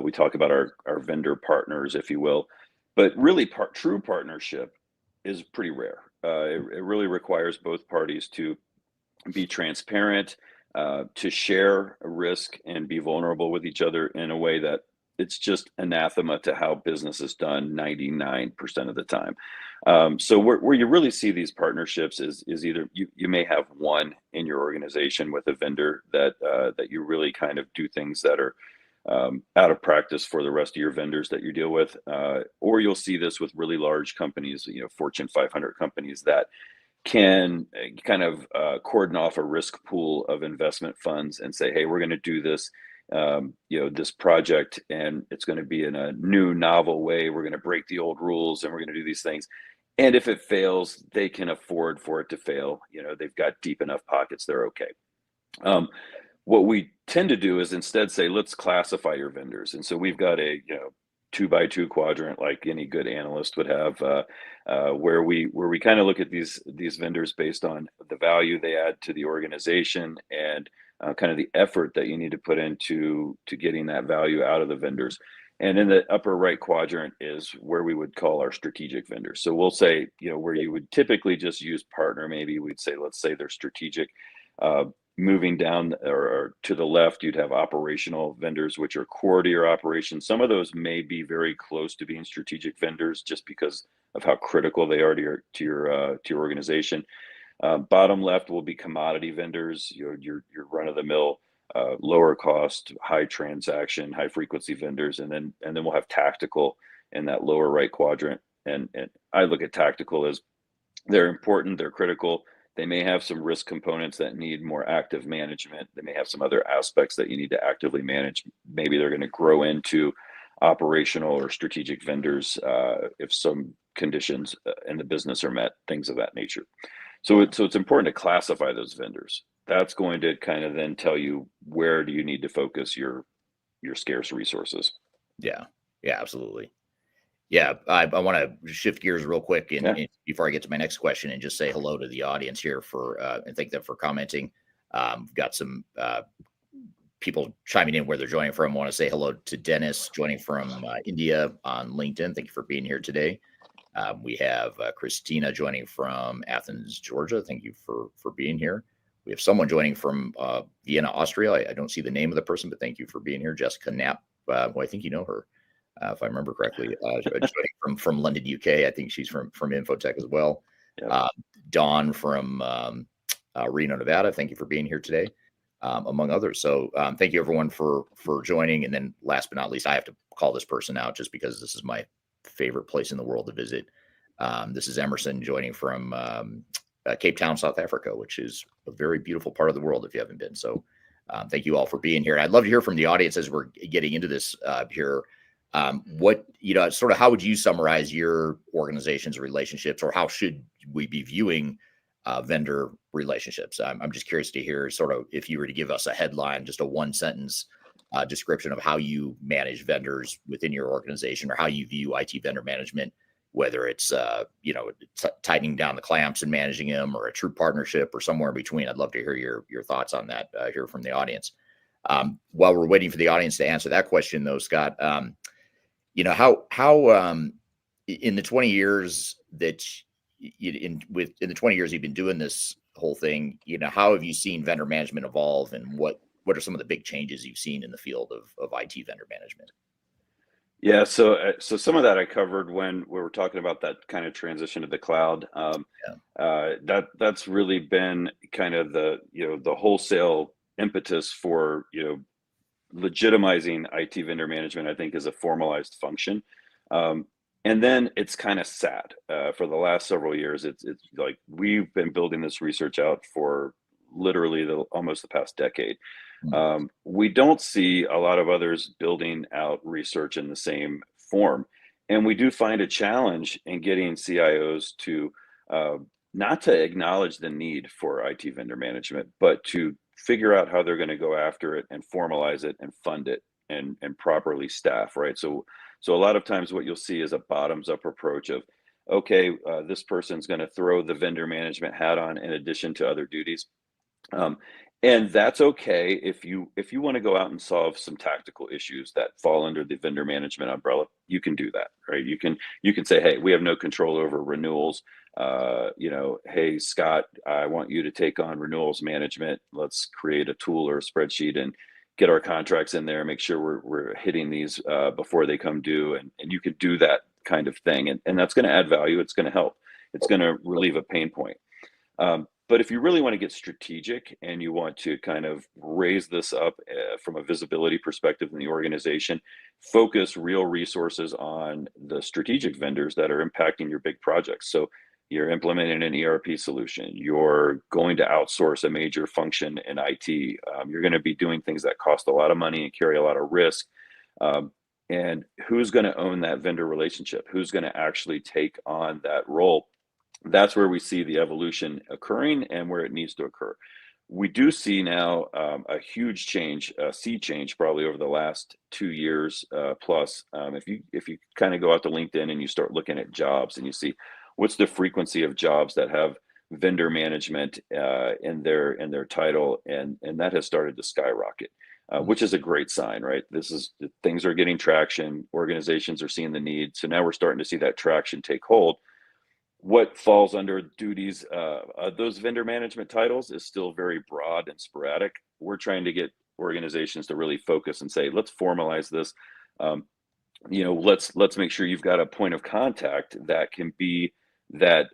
S7: We talk about our vendor partners, if you will, but really true partnership is pretty rare. It really requires both parties to be transparent, to share a risk and be vulnerable with each other in a way that it's just anathema to how business is done 99% of the time. So where you really see these partnerships is either you may have one in your organization with a vendor that you really kind of do things that are out of practice for the rest of your vendors that you deal with, or you'll see this with really large companies, Fortune 500 companies that can kind of cordon off a risk pool of investment funds and say, hey, we're going to do this this project, and it's going to be in a new, novel way. We're going to break the old rules, and we're going to do these things. And if it fails, they can afford for it to fail. They've got deep enough pockets, they're okay. What we tend to do is instead say, let's classify your vendors. And so we've got a 2x2 quadrant, like any good analyst would have, where we kind of look at these vendors based on the value they add to the organization and kind of the effort that you need to put into getting that value out of the vendors. And in the upper right quadrant is where we would call our strategic vendors. So we'll say, where you would typically just use partner, maybe we'd say, let's say they're strategic. Moving down or to the left, you'd have operational vendors, which are core to your operation. Some of those may be very close to being strategic vendors just because of how critical they are to your organization. Bottom left will be commodity vendors, your run-of-the-mill, lower cost, high transaction, high frequency vendors, and then we'll have tactical in that lower right quadrant. And I look at tactical as they're important, they're critical. They may have some risk components that need more active management. They may have some other aspects that you need to actively manage. Maybe they're going to grow into operational or strategic vendors if some conditions in the business are met, things of that nature. So it's important to classify those vendors. That's going to kind of then tell you where do you need to focus your scarce resources.
S1: Yeah, yeah, absolutely. Yeah, I want to shift gears real quick and before I get to my next question and just say hello to the audience here and thank them for commenting. We've got some people chiming in where they're joining from. I want to say hello to Dennis joining from India on LinkedIn. Thank you for being here today. We have Christina joining from Athens, Georgia. Thank you for being here. We have someone joining from Vienna, Austria. I don't see the name of the person, but thank you for being here. Jessica Knapp. Well, I think you know her. If I remember correctly, joining from London, UK. I think she's from InfoTech as well. Yep. Dawn from Reno, Nevada. Thank you for being here today, among others. So thank you everyone for joining. And then last but not least, I have to call this person out just because this is my favorite place in the world to visit. This is Emerson joining from Cape Town, South Africa, which is a very beautiful part of the world if you haven't been. So thank you all for being here. I'd love to hear from the audience as we're getting into this here. What, sort of how would you summarize your organization's relationships, or how should we be viewing vendor relationships? I'm just curious to hear sort of if you were to give us a headline, just a one sentence description of how you manage vendors within your organization, or how you view IT vendor management, whether it's, tightening down the clamps and managing them, or a true partnership, or somewhere in between. I'd love to hear your thoughts on that, hear from the audience. While we're waiting for the audience to answer that question though, Scott, how in the 20 years that in the 20 years you've been doing this whole thing, how have you seen vendor management evolve, and what are some of the big changes you've seen in the field of IT vendor management?
S7: Yeah, so some of that I covered when we were talking about that kind of transition to the cloud. That's really been kind of the wholesale impetus for legitimizing IT vendor management. I think is a formalized function, and then it's kind of sad for the last several years. It's like we've been building this research out for literally almost the past decade. We don't see a lot of others building out research in the same form, and we do find a challenge in getting CIOs to not to acknowledge the need for IT vendor management, but to figure out how they're going to go after it and formalize it and fund it and properly staff, right? So a lot of times what you'll see is a bottoms up approach of, okay, this person's going to throw the vendor management hat on in addition to other duties. And that's okay if you want to go out and solve some tactical issues that fall under the vendor management umbrella. You can do that, right? You can say, hey, we have no control over renewals. Hey, Scott, I want you to take on renewals management. Let's create a tool or a spreadsheet and get our contracts in there, make sure we're hitting these before they come due. And you can do that kind of thing. And that's going to add value. It's going to help. It's going to relieve a pain point. But if you really want to get strategic and you want to kind of raise this up from a visibility perspective in the organization, focus real resources on the strategic vendors that are impacting your big projects. So you're implementing an ERP solution, you're going to outsource a major function in IT, you're going to be doing things that cost a lot of money and carry a lot of risk. And who's going to own that vendor relationship? Who's going to actually take on that role? That's where we see the evolution occurring and where it needs to occur. We do see now a huge change, a sea change probably over the last 2 years plus. If you kind of go out to LinkedIn and you start looking at jobs and you see what's the frequency of jobs that have vendor management in their title, and that has started to skyrocket, which is a great sign, right? Things are getting traction, organizations are seeing the need. So now we're starting to see that traction take hold. What falls under duties, those vendor management titles is still very broad and sporadic. We're trying to get organizations to really focus and say, let's formalize this. Let's make sure you've got a point of contact that can be that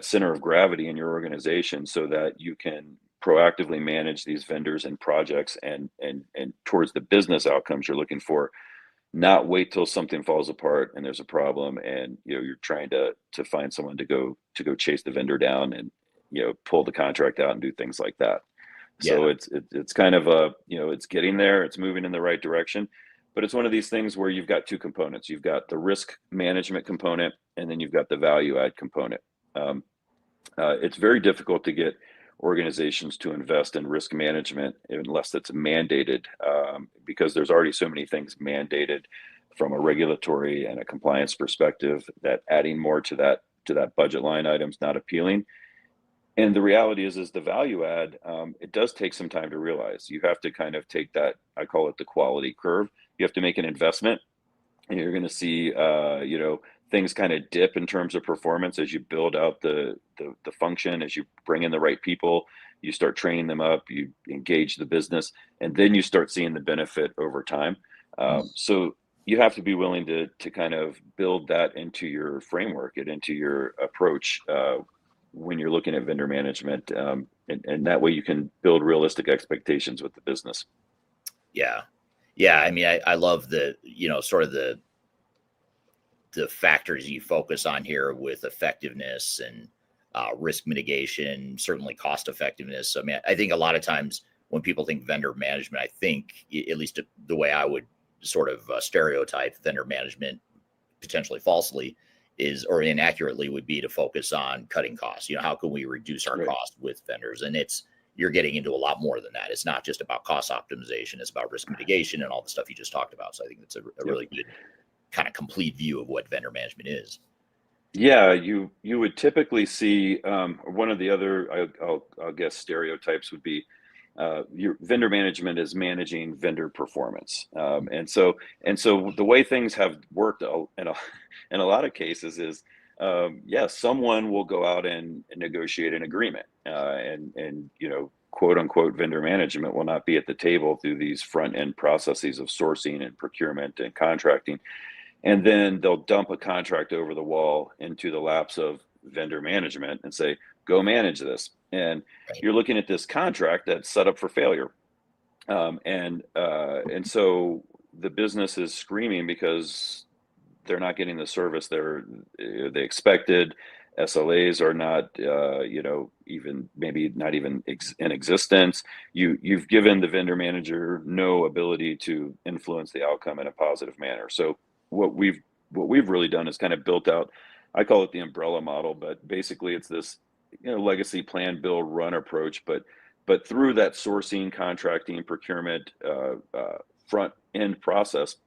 S7: center of gravity in your organization, so that you can proactively manage these vendors and projects and towards the business outcomes you're looking for. Not wait till something falls apart and there's a problem and you're trying to find someone to go chase the vendor down and pull the contract out and do things like that. So it's kind of it's getting there, it's moving in the right direction. but it's one of these things where you've got two components. You've got the risk management component, and then you've got the value add component. It's very difficult to get organizations to invest in risk management unless it's mandated, because there's already so many things mandated from a regulatory and a compliance perspective that adding more to that budget line item is not appealing. And the reality is the value add, it does take some time to realize. You have to kind of take that, I call it the quality curve. You have to make an investment, and you're going to see, things kind of dip in terms of performance as you build out the function, as you bring in the right people, you start training them up, you engage the business, and then you start seeing the benefit over time. So you have to be willing to kind of build that into your framework and into your approach when you're looking at vendor management, and that way you can build realistic expectations with the business.
S1: Yeah. I mean, I love the, sort of the factors you focus on here with effectiveness and risk mitigation, certainly cost effectiveness. I mean, I think a lot of times when people think vendor management, I think, at least the way I would sort of stereotype vendor management, potentially falsely, or inaccurately, would be to focus on cutting costs. How can we reduce our costs with vendors? And you're getting into a lot more than that. It's not just about cost optimization. It's about risk mitigation and all the stuff you just talked about. So I think it's a really good kind of complete view of what vendor management is.
S7: Yeah, you would typically see one of the other, I'll guess, stereotypes would be your vendor management is managing vendor performance, and so the way things have worked in a lot of cases is, someone will go out and negotiate an agreement, and quote unquote vendor management will not be at the table through these front end processes of sourcing and procurement and contracting. And then they'll dump a contract over the wall into the laps of vendor management and say, go manage this. And you're looking at this contract that's set up for failure. And so the business is screaming because they're not getting the service they expected. SLAs are not, even maybe not even in existence. You've given the vendor manager no ability to influence the outcome in a positive manner. So what we've really done is kind of built out, I call it the umbrella model, but basically it's this, legacy plan, build, run approach, but through that sourcing, contracting, procurement, front end process,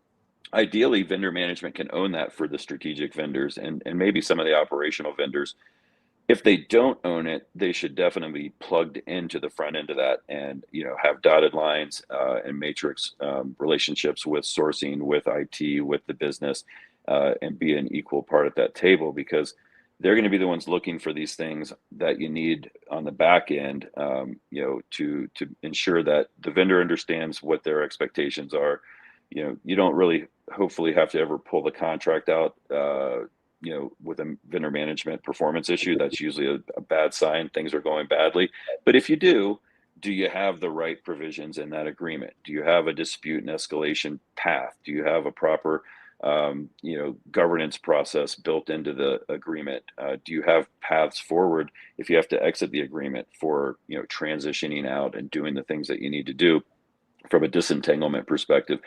S7: ideally vendor management can own that for the strategic vendors and maybe some of the operational vendors. If they don't own it, they should definitely be plugged into the front end of that and, have dotted lines and matrix relationships with sourcing, with IT, with the business, and be an equal part at that table, because they're going to be the ones looking for these things that you need on the back end, to ensure that the vendor understands what their expectations are. You don't really hopefully have to ever pull the contract out, with a vendor management performance issue. That's usually a bad sign. Things are going badly. But if you do you have the right provisions in that agreement? Do you have a dispute and escalation path? Do you have a proper, governance process built into the agreement? Do you have paths forward if you have to exit the agreement for, transitioning out and doing the things that you need to do from a disentanglement perspective?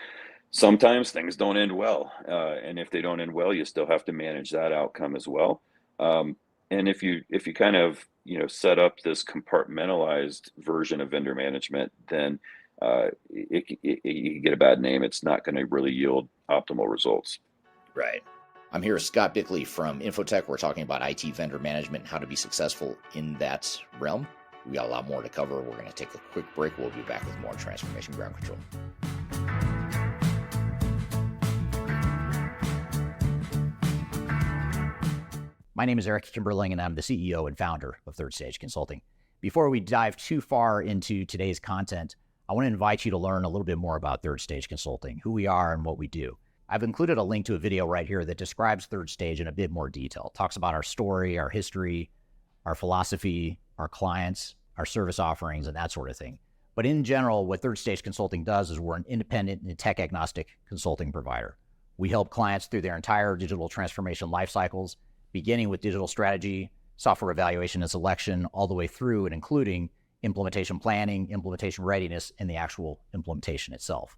S7: Sometimes things don't end well, and if they don't end well, you still have to manage that outcome as well. And if you kind of set up this compartmentalized version of vendor management, then you get a bad name. It's not going to really yield optimal results.
S1: Right. I'm here with Scott Bickley from InfoTech. We're talking about IT vendor management and how to be successful in that realm. We got a lot more to cover. We're going to take a quick break. We'll be back with more Transformation Ground Control. My name is Eric Kimberling, and I'm the CEO and founder of Third Stage Consulting. Before we dive too far into today's content, I want to invite you to learn a little bit more about Third Stage Consulting, who we are and what we do. I've included a link to a video right here that describes Third Stage in a bit more detail. It talks about our story, our history, our philosophy, our clients, our service offerings, and that sort of thing. But in general, what Third Stage Consulting does is we're an independent and tech-agnostic consulting provider. We help clients through their entire digital transformation life cycles, beginning with digital strategy, software evaluation and selection, all the way through and including implementation planning, implementation readiness, and the actual implementation itself.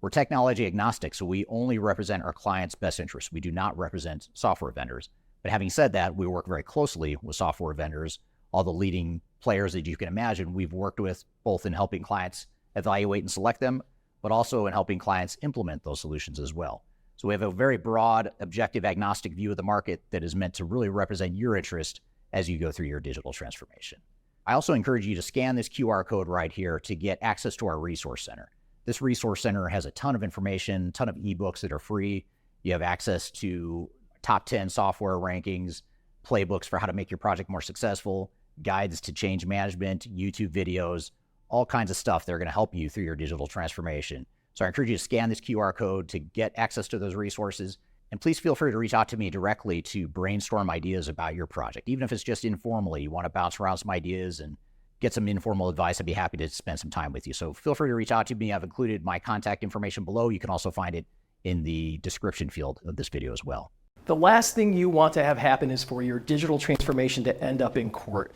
S8: We're technology agnostic, so we only represent our clients' best interests. We do not represent software vendors. But having said that, we work very closely with software vendors, all the leading players that you can imagine. We've worked with both in helping clients evaluate and select them, but also in helping clients implement those solutions as well. So we have a very broad, objective, agnostic view of the market that is meant to really represent your interest as you go through your digital transformation. I also encourage you to scan this QR code right here to get access to our resource center. This resource center has a ton of information, ton of ebooks that are free. You have access to top 10 software rankings, playbooks for how to make your project more successful, guides to change management, YouTube videos, all kinds of stuff that are going to help you through your digital transformation. So I encourage you to scan this QR code to get access to those resources. And please feel free to reach out to me directly to brainstorm ideas about your project. Even if it's just informally, you want to bounce around some ideas and get some informal advice, I'd be happy to spend some time with you. So feel free to reach out to me. I've included my contact information below. You can also find it in the description field of this video as well.
S9: The last thing you want to have happen is for your digital transformation to end up in court.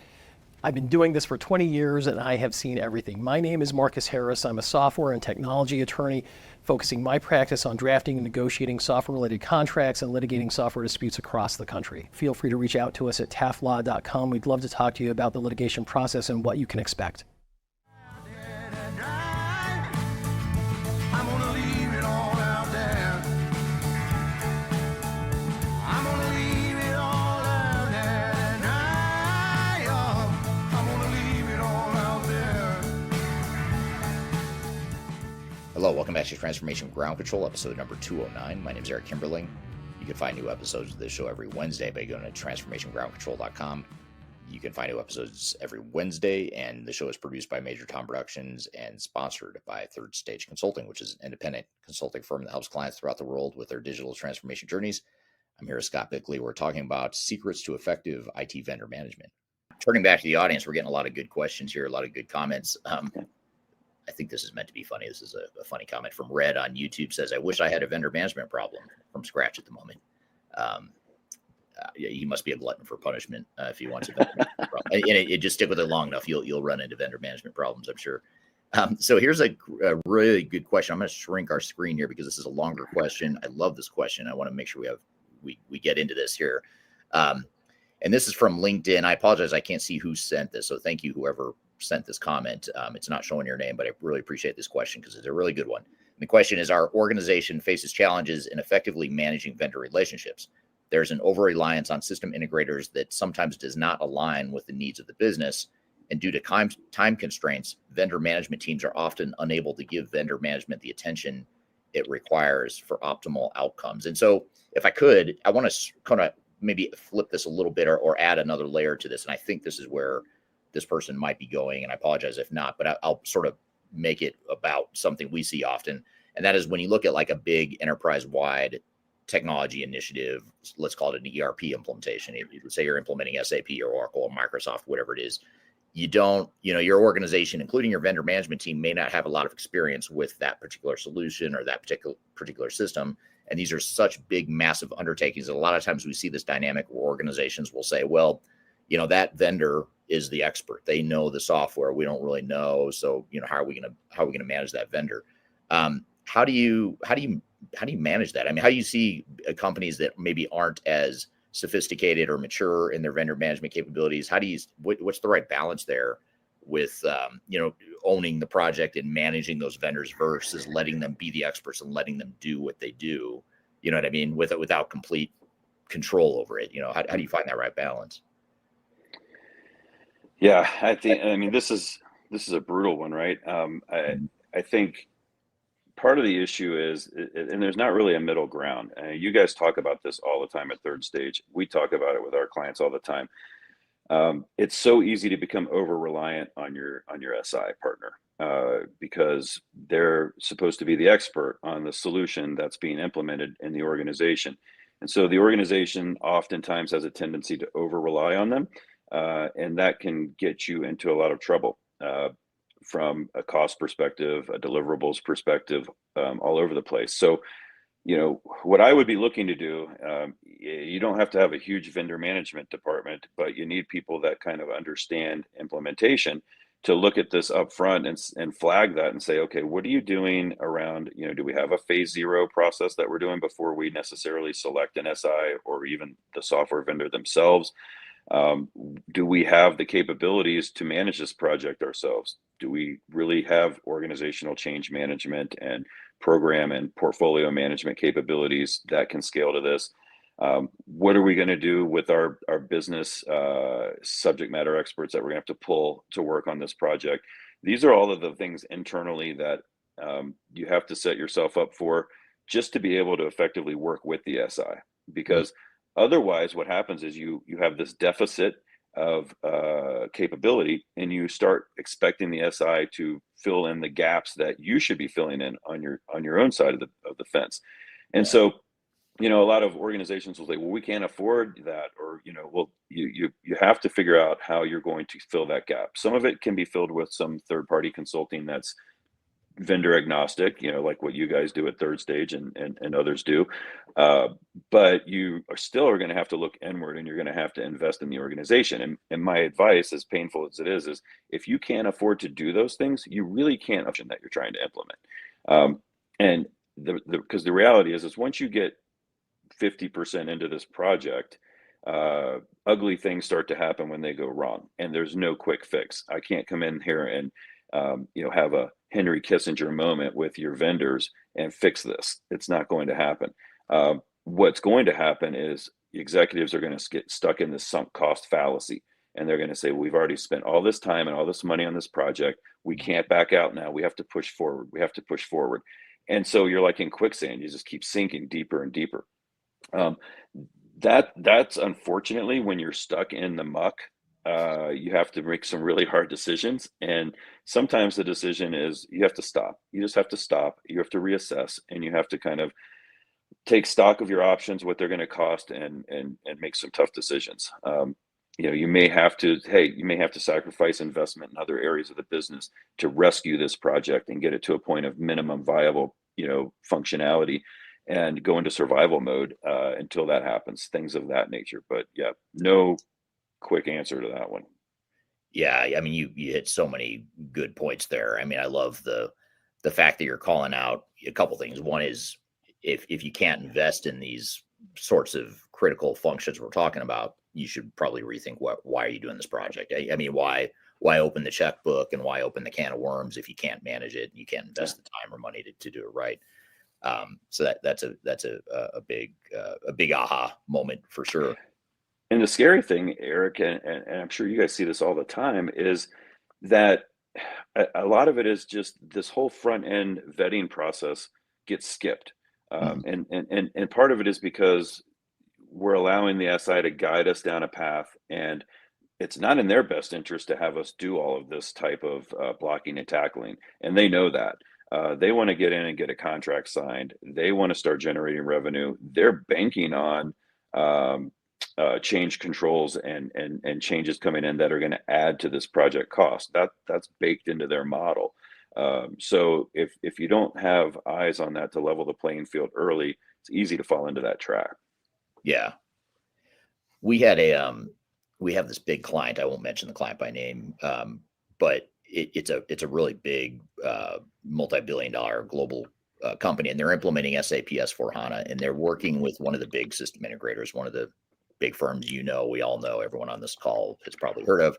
S9: I've been doing this for 20 years and I have seen everything. My name is Marcus Harris. I'm a software and technology attorney focusing my practice on drafting and negotiating software-related contracts and litigating software disputes across the country. Feel free to reach out to us at taftlaw.com. We'd love to talk to you about the litigation process and what you can expect.
S1: Hello, welcome back to Transformation Ground Control, episode number 209. My name is Eric Kimberling. You can find new episodes of this show every Wednesday by going to transformationgroundcontrol.com. You can find new episodes every Wednesday, and the show is produced by Major Tom Productions and sponsored by Third Stage Consulting, which is an independent consulting firm that helps clients throughout the world with their digital transformation journeys. I'm here with Scott Bickley. We're talking about secrets to effective IT vendor management. Turning back to the audience, we're getting a lot of good questions here, a lot of good comments. I think this is meant to be funny. This is a funny comment from Red on YouTube. Says, I wish I had a vendor management problem from scratch at the moment. He must be a glutton for punishment if he wants a vendor management problem. And it just stick with it long enough, you'll run into vendor management problems, I'm sure. So here's a really good question. I'm going to shrink our screen here because this is a longer question. I love this question. I want to make sure we get into this here. And this is from LinkedIn. I apologize, I can't see who sent this. So thank you, whoever sent this comment. It's not showing your name, but I really appreciate this question because it's a really good one. And the question is, our organization faces challenges in effectively managing vendor relationships. There's an over-reliance on system integrators that sometimes does not align with the needs of the business. And due to time constraints, vendor management teams are often unable to give vendor management the attention it requires for optimal outcomes. And so if I could, I want to kind of maybe flip this a little bit or add another layer to this. And I think this is where this person might be going, and I apologize if not, but I'll sort of make it about something we see often. And that is when you look at like a big enterprise-wide technology initiative, let's call it an ERP implementation. If you say you're implementing SAP or Oracle or Microsoft, whatever it is, your organization, including your vendor management team, may not have a lot of experience with that particular solution or that particular system. And these are such big, massive undertakings that a lot of times we see this dynamic where organizations will say, well, that vendor is the expert. They know the software. We don't really know. So, how are we going to manage that vendor? How do you manage that? I mean, how do you see companies that maybe aren't as sophisticated or mature in their vendor management capabilities? What's the right balance there with, owning the project and managing those vendors versus letting them be the experts and letting them do what they do, you know what I mean? Without complete control over it, how do you find that right balance?
S7: Yeah, this is a brutal one, right? I think part of the issue is, and there's not really a middle ground. You guys talk about this all the time at Third Stage. We talk about it with our clients all the time. It's so easy to become over reliant on your SI partner because they're supposed to be the expert on the solution that's being implemented in the organization. And so the organization oftentimes has a tendency to over rely on them. And that can get you into a lot of trouble from a cost perspective, a deliverables perspective, all over the place. So, what I would be looking to do, you don't have to have a huge vendor management department, but you need people that kind of understand implementation to look at this up front and flag that and say, okay, what are you doing around, do we have a phase 0 process that we're doing before we necessarily select an SI or even the software vendor themselves? Do we have the capabilities to manage this project ourselves? Do we really have organizational change management and program and portfolio management capabilities that can scale to this? What are we going to do with our business subject matter experts that we're going to have to pull to work on this project? These are all of the things internally that you have to set yourself up for just to be able to effectively work with the SI, because otherwise what happens is you have this deficit of capability, and you start expecting the SI to fill in the gaps that you should be filling in on your own side of the fence. And so, a lot of organizations will say, well, we can't afford that, or, well, you have to figure out how you're going to fill that gap. Some of it can be filled with some third-party consulting that's vendor agnostic, like what you guys do at Third Stage and others do. But you still are going to have to look inward, and you're going to have to invest in the organization. And my advice, as painful as it is if you can't afford to do those things, you really can't option that you're trying to implement. And because the reality is once you get 50% into this project, ugly things start to happen when they go wrong, and there's no quick fix. I can't come in here and have a Henry Kissinger moment with your vendors and fix this. It's not going to happen. What's going to happen is the executives are going to get stuck in this sunk cost fallacy, and they're going to say, well, we've already spent all this time and all this money on this project. We can't back out now. We have to push forward. We have to push forward. And so you're like in quicksand. You just keep sinking deeper and deeper. That's unfortunately when you're stuck in the muck. You have to make some really hard decisions, and sometimes the decision is you have to stop. You just have to stop. You have to reassess, and you have to kind of take stock of your options, what they're going to cost, and make some tough decisions. You may have to sacrifice investment in other areas of the business to rescue this project and get it to a point of minimum viable, functionality, and go into survival mode until that happens. Things of that nature. But yeah, no quick answer to that one.
S1: Yeah, I mean, you hit so many good points there. I mean, I love the fact that you're calling out a couple things. One is if you can't invest in these sorts of critical functions we're talking about, you should probably rethink why are you doing this project? I mean, why open the checkbook and why open the can of worms if you can't manage it and you can't invest the time or money to do it right? So that's a big aha moment for sure.
S7: And the scary thing, Eric, and I'm sure you guys see this all the time, is that a lot of it is just this whole front end vetting process gets skipped. And part of it is because we're allowing the SI to guide us down a path, and it's not in their best interest to have us do all of this type of blocking and tackling. And they know that. They want to get in and get a contract signed. They want to start generating revenue. They're banking on change controls and changes coming in that are going to add to this project cost. That's baked into their model. So if you don't have eyes on that to level the playing field early, it's easy to fall into that trap.
S1: Yeah. We had we have this big client. I won't mention the client by name, but it's a really big multi-billion-dollar global company, and they're implementing SAP S/4HANA, and they're working with one of the big system integrators, one of the big firms we all know, everyone on this call has probably heard of.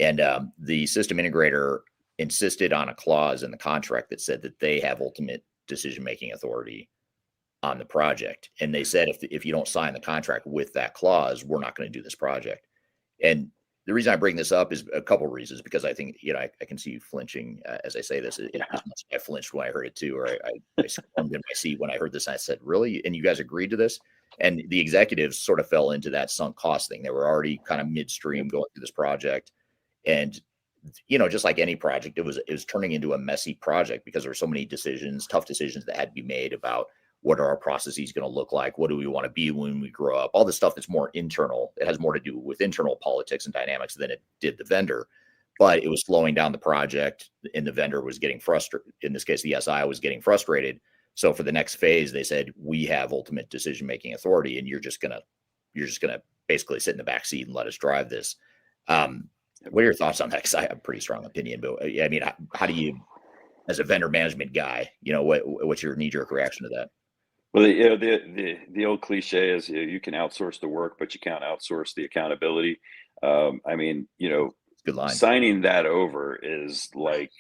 S1: And the system integrator insisted on a clause in the contract that said that they have ultimate decision-making authority on the project. And they said, if you don't sign the contract with that clause, we're not going to do this project. And the reason I bring this up is a couple of reasons, because I think, I can see you flinching as I say this. I flinched when I heard it too, or I squirmed in my seat when I heard this. And I said, really? And you guys agreed to this? And the executives sort of fell into that sunk cost thing. They were already kind of midstream going through this project. And, just like any project, it was turning into a messy project because there were so many tough decisions that had to be made about what are our processes going to look like? What do we want to be when we grow up? All this stuff that's more internal. It has more to do with internal politics and dynamics than it did the vendor. But it was slowing down the project, and the vendor was getting frustrated. In this case, the SI was getting frustrated. So for the next phase, they said, we have ultimate decision-making authority, and you're just gonna basically sit in the back seat and let us drive this. What are your thoughts on that? Because I have a pretty strong opinion, but I mean, how do you, as a vendor management guy, what's your knee jerk reaction to that?
S7: Well, the old cliche is you can outsource the work, but you can't outsource the accountability. I mean,
S1: Good line.
S7: signing that over is like,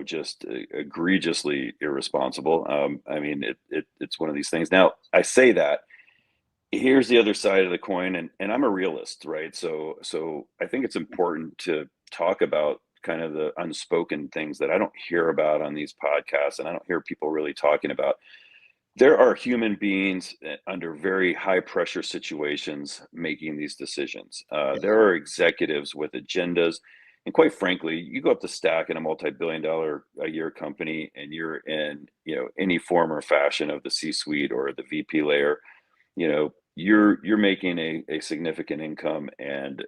S7: just egregiously irresponsible. I mean, it's one of these things. Now, I say that. Here's the other side of the coin, and I'm a realist, right? So I think it's important to talk about kind of the unspoken things that I don't hear about on these podcasts, and I don't hear people really talking about. There are human beings under very high pressure situations making these decisions. There are executives with agendas. And quite frankly, you go up the stack in a multi-billion-dollar a year company and you're in, any form or fashion of the C-suite or the VP layer, you're making a significant income, and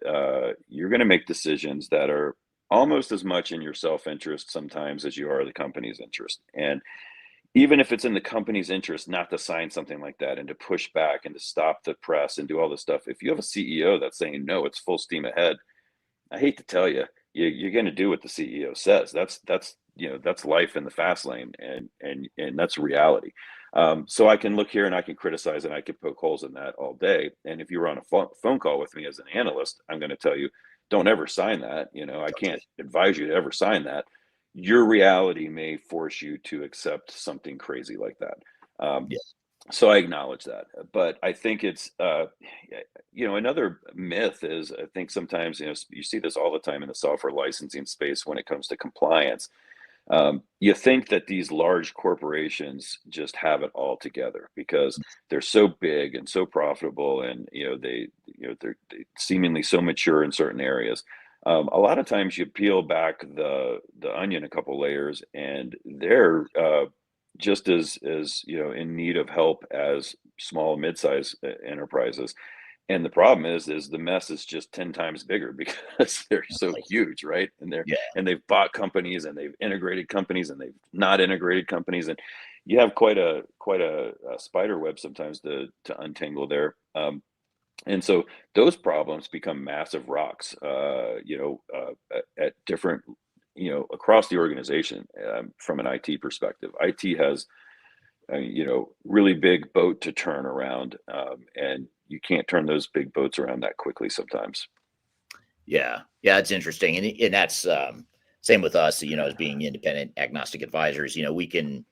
S7: you're going to make decisions that are almost as much in your self-interest sometimes as you are the company's interest. And even if it's in the company's interest not to sign something like that and to push back and to stop the press and do all this stuff, if you have a CEO that's saying, no, it's full steam ahead, I hate to tell you, you're going to do what the CEO says. That's life in the fast lane, and that's reality. So I can look here and I can criticize and I can poke holes in that all day. And if you were on a phone call with me as an analyst, I'm going to tell you, don't ever sign that. I can't advise you to ever sign that. Your reality may force you to accept something crazy like that. So I acknowledge that, but I think it's, another myth is, I think sometimes, you see this all the time in the software licensing space when it comes to compliance. You think that these large corporations just have it all together because they're so big and so profitable, and they're seemingly so mature in certain areas. A lot of times you peel back the onion a couple layers, and they're just as in need of help as small and mid-sized enterprises. And the problem is the mess is just 10 times bigger because they're so huge, right? And they've bought companies, and they've integrated companies, and they've not integrated companies, and you have quite a spider web sometimes to untangle there. And so those problems become massive rocks, at different, across the organization. From an IT perspective, IT has really big boat to turn around, and you can't turn those big boats around that quickly sometimes.
S1: Yeah, it's interesting, and that's same with us. As being independent agnostic advisors, we can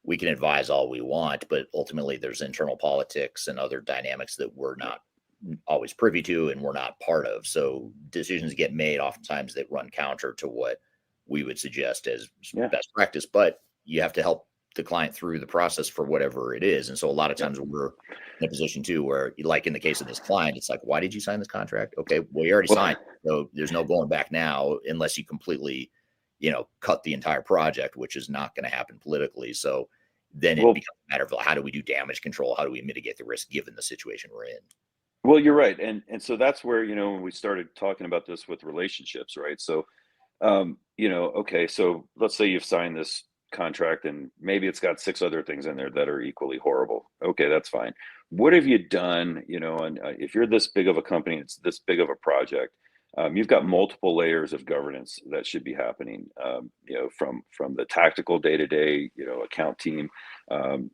S1: advise all we want, but ultimately there's internal politics and other dynamics that we're not always privy to and we're not part of. So decisions get made oftentimes that run counter to what we would suggest as best practice, but you have to help the client through the process for whatever it is. And so a lot of times we're in a position too, where, like in the case of this client, it's like, why did you sign this contract? Okay, well, you already signed, so there's no going back now unless you completely, cut the entire project, which is not going to happen politically. So then it becomes a matter of how do we do damage control? How do we mitigate the risk given the situation we're in?
S7: Well, you're right. And so that's where, when we started talking about this with relationships, right? So, okay, so let's say you've signed this contract and maybe it's got 6 other things in there that are equally horrible. Okay, that's fine. What have you done, and if you're this big of a company, it's this big of a project, you've got multiple layers of governance that should be happening, from the tactical day-to-day, account team,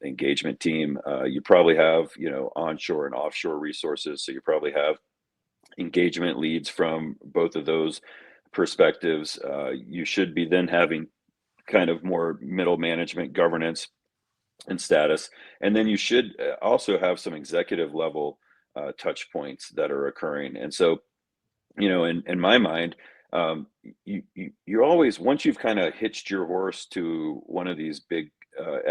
S7: engagement team. You probably have, onshore and offshore resources. So you probably have engagement leads from both of those perspectives. You should be then having kind of more middle management governance and status. And then you should also have some executive level touch points that are occurring. And so, in my mind, you're always, once you've kind of hitched your horse to one of these big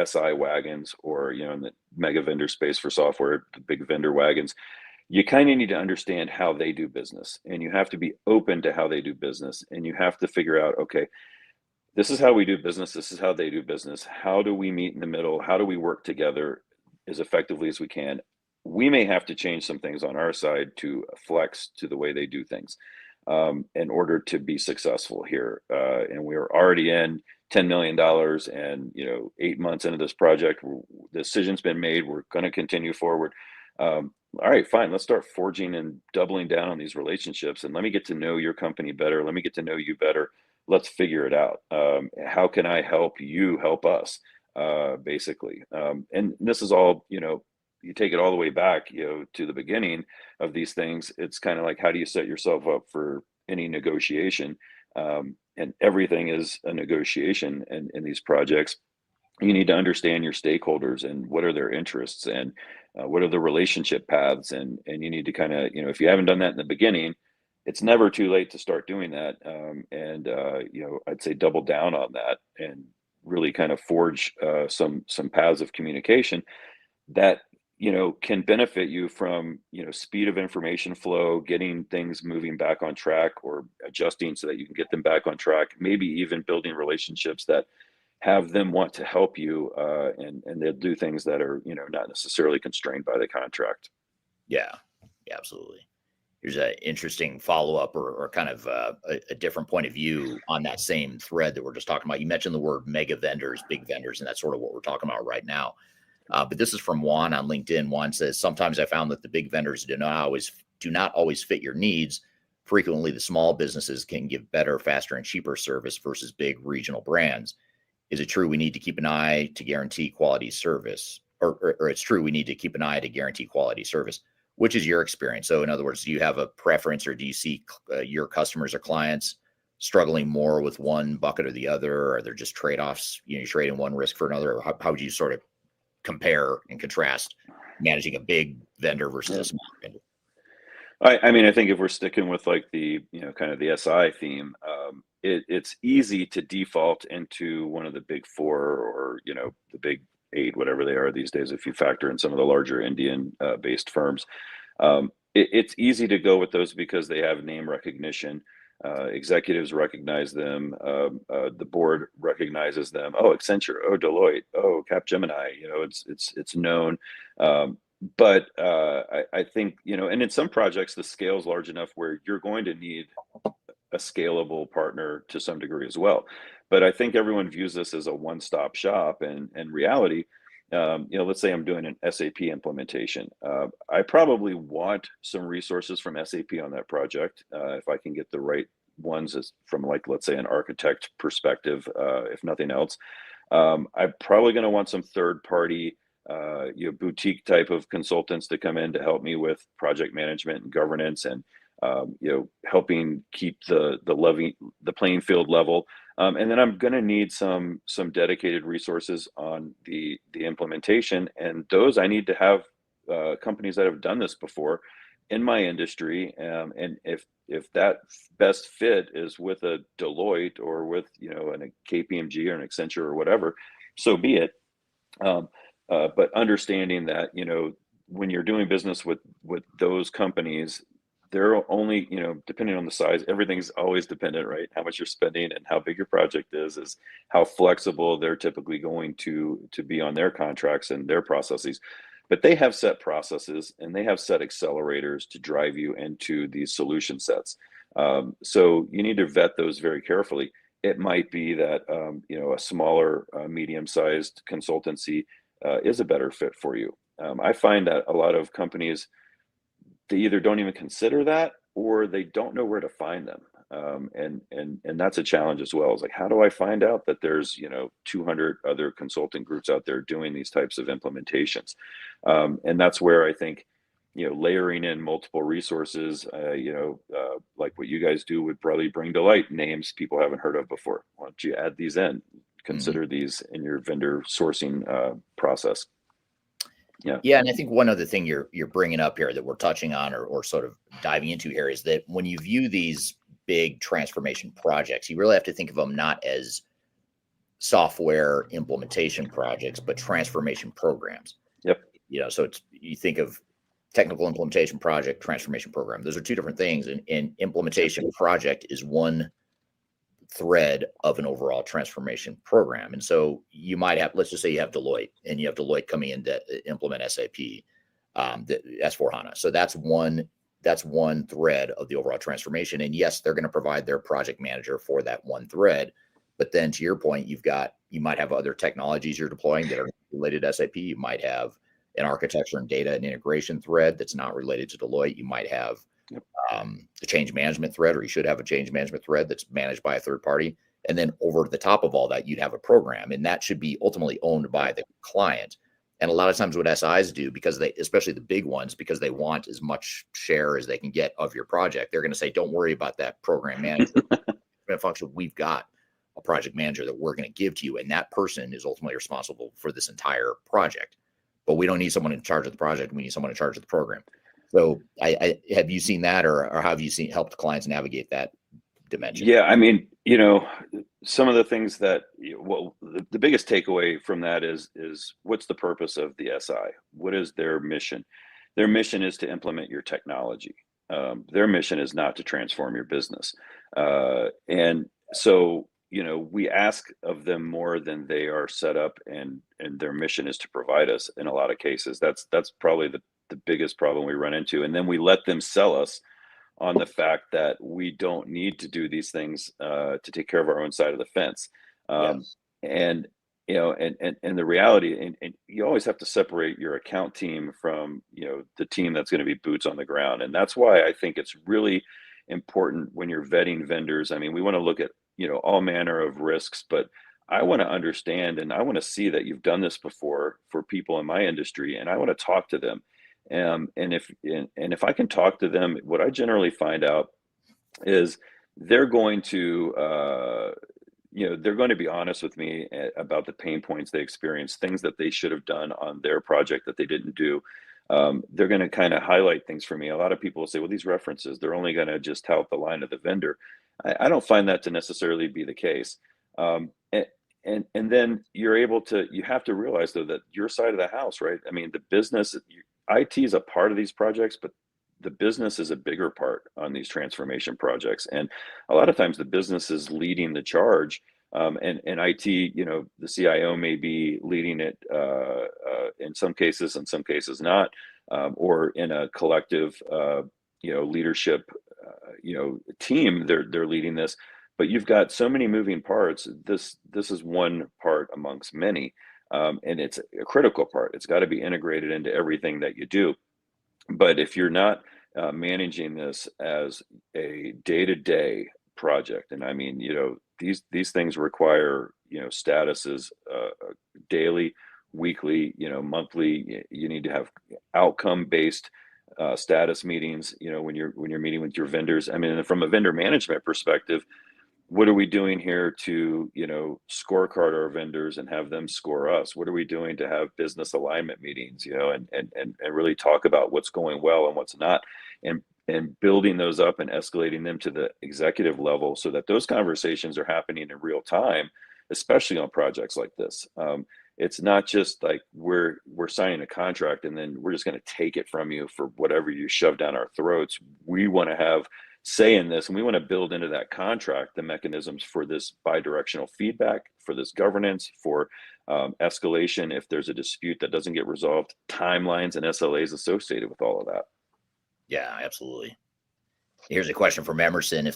S7: SI wagons, or, in the mega vendor space for software, the big vendor wagons, you kind of need to understand how they do business, and you have to be open to how they do business. And you have to figure out, okay, this is how we do business. This is how they do business. How do we meet in the middle? How do we work together as effectively as we can? We may have to change some things on our side to flex to the way they do things, in order to be successful here. And we're already in $10 million, and 8 months into this project, the decision's been made. We're going to continue forward. all right, fine, let's start forging and doubling down on these relationships, and let me get to know your company better. Let me get to know you better. Let's figure it out. How can I help you help us? Basically. And this is all, you take it all the way back, to the beginning of these things. It's kind of like, how do you set yourself up for any negotiation? And everything is a negotiation in these projects. You need to understand your stakeholders and what are their interests, and what are the relationship paths, and you need to kind of, if you haven't done that in the beginning, it's never too late to start doing that. And I'd say double down on that and really kind of forge some paths of communication that can benefit you from speed of information flow, getting things moving back on track, or adjusting so that you can get them back on track, maybe even building relationships that have them want to help you, and they'll do things that are not necessarily constrained by the contract.
S1: Yeah, absolutely. Here's an interesting follow-up, or kind of a different point of view on that same thread that we're just talking about. You mentioned the word mega vendors, big vendors, and that's sort of what we're talking about right now. But this is from Juan on LinkedIn. Juan says, sometimes I found that the big vendors do not always fit your needs. Frequently, the small businesses can give better, faster, and cheaper service versus big regional brands. Is it true we need to keep an eye to guarantee quality service? Or it's true we need to keep an eye to guarantee quality service? Which is your experience? So in other words, do you have a preference, or do you see your customers or clients struggling more with one bucket or the other? Or are there just trade-offs? You trade in one risk for another? Or how would you sort of compare and contrast managing a big vendor versus a small vendor?
S7: I mean, I think if we're sticking with like the, kind of the SI theme, it's easy to default into one of the big four, or, the big eight, whatever they are these days, if you factor in some of the larger Indian based firms. It's easy to go with those because they have name recognition. Executives recognize them. The board recognizes them. Oh, Accenture. Oh, Deloitte. Oh, Capgemini. It's known. But I think, and in some projects, the scale is large enough where you're going to need a scalable partner to some degree as well. But I think everyone views this as a one-stop shop, and reality, let's say I'm doing an SAP implementation. I probably want some resources from SAP on that project, if I can get the right ones, as from, like, let's say, an architect perspective, if nothing else. I'm probably going to want some third-party, boutique type of consultants to come in to help me with project management and governance, and helping keep the playing field level. And then I'm going to need some dedicated resources on the implementation, and those I need to have companies that have done this before in my industry. And if that best fit is with a Deloitte, or with a KPMG or an Accenture or whatever, so be it. But understanding that when you're doing business with those companies, they're only, depending on the size, everything's always dependent, right? How much you're spending and how big your project is how flexible they're typically going to be on their contracts and their processes. But they have set processes, and they have set accelerators to drive you into these solution sets. So you need to vet those very carefully. It might be that, a smaller, medium-sized consultancy is a better fit for you. I find that a lot of companies, they either don't even consider that, or they don't know where to find them. And that's a challenge as well. It's like, how do I find out that there's 200 other consulting groups out there doing these types of implementations? And that's where I think layering in multiple resources, like what you guys do would probably bring to light names people haven't heard of before. Why don't you add these in? Consider these in your vendor sourcing process. Yeah,
S1: and I think one other thing you're bringing up here that we're touching on, or sort of diving into here, is that when you view these big transformation projects, you really have to think of them not as software implementation projects, but transformation programs.
S7: Yep.
S1: So you think of technical implementation project, transformation program. Those are two different things. And implementation project is one thread of an overall transformation program. And so you might have, let's just say you have Deloitte, and you have Deloitte coming in to implement SAP, the S4HANA. So that's one thread of the overall transformation. And yes, they're going to provide their project manager for that one thread. But then, to your point, you might have other technologies you're deploying that are related to SAP. You might have an architecture and data and integration thread that's not related to Deloitte. You might have a change management thread, or you should have a change management thread that's managed by a third party. And then over the top of all that, you'd have a program, and that should be ultimately owned by the client. And a lot of times what SIs do, because they, especially the big ones, because they want as much share as they can get of your project, they're going to say, don't worry about that program management function. We've got a project manager that we're going to give to you, and that person is ultimately responsible for this entire project. But we don't need someone in charge of the project. We need someone in charge of the program. So I have you seen that, or have you seen helped clients navigate that dimension?
S7: Yeah, I mean, some of the things that, well, the biggest takeaway from that is what's the purpose of the SI? What is their mission? Their mission is to implement your technology. Their mission is not to transform your business. And so, we ask of them more than they are set up, and their mission is to provide us in a lot of cases. That's probably the biggest problem we run into. And then we let them sell us on the fact that we don't need to do these things to take care of our own side of the fence.
S1: Yes.
S7: And the reality, and you always have to separate your account team from the team that's going to be boots on the ground. And that's why I think it's really important when you're vetting vendors. I mean, we want to look at all manner of risks, but I want to understand, and I want to see that you've done this before for people in my industry, and I want to talk to them. And if I can talk to them, what I generally find out is they're going to they're going to be honest with me about the pain points they experience, things that they should have done on their project that they didn't do. They're going to kind of highlight things for me. A lot of people will say, well, these references, they're only going to just tout the line of the vendor. I don't find that to necessarily be the case. And then you have to realize, though, that your side of the house, right? I mean, the business, IT is a part of these projects, but the business is a bigger part on these transformation projects. And a lot of times the business is leading the charge. And IT, the CIO may be leading it in some cases not, or in a collective, leadership, team, they're leading this. But you've got so many moving parts. This is one part amongst many, and it's a critical part. It's got to be integrated into everything that you do. But if you're not managing this as a day-to-day project, and I mean, these things require statuses daily, weekly, monthly. You need to have outcome-based status meetings. When you're meeting with your vendors. I mean, from a vendor management perspective, what are we doing here to scorecard our vendors and have them score us? What are we doing to have business alignment meetings, and really talk about what's going well and what's not, and building those up and escalating them to the executive level so that those conversations are happening in real time, especially on projects like this. It's not just like we're signing a contract and then we're just going to take it from you for whatever you shove down our throats. We want to have say in this, and we want to build into that contract the mechanisms for this bi-directional feedback, for this governance, for escalation if there's a dispute that doesn't get resolved, timelines and SLAs associated with all of that.
S1: Yeah, absolutely. Here's a question from Emerson.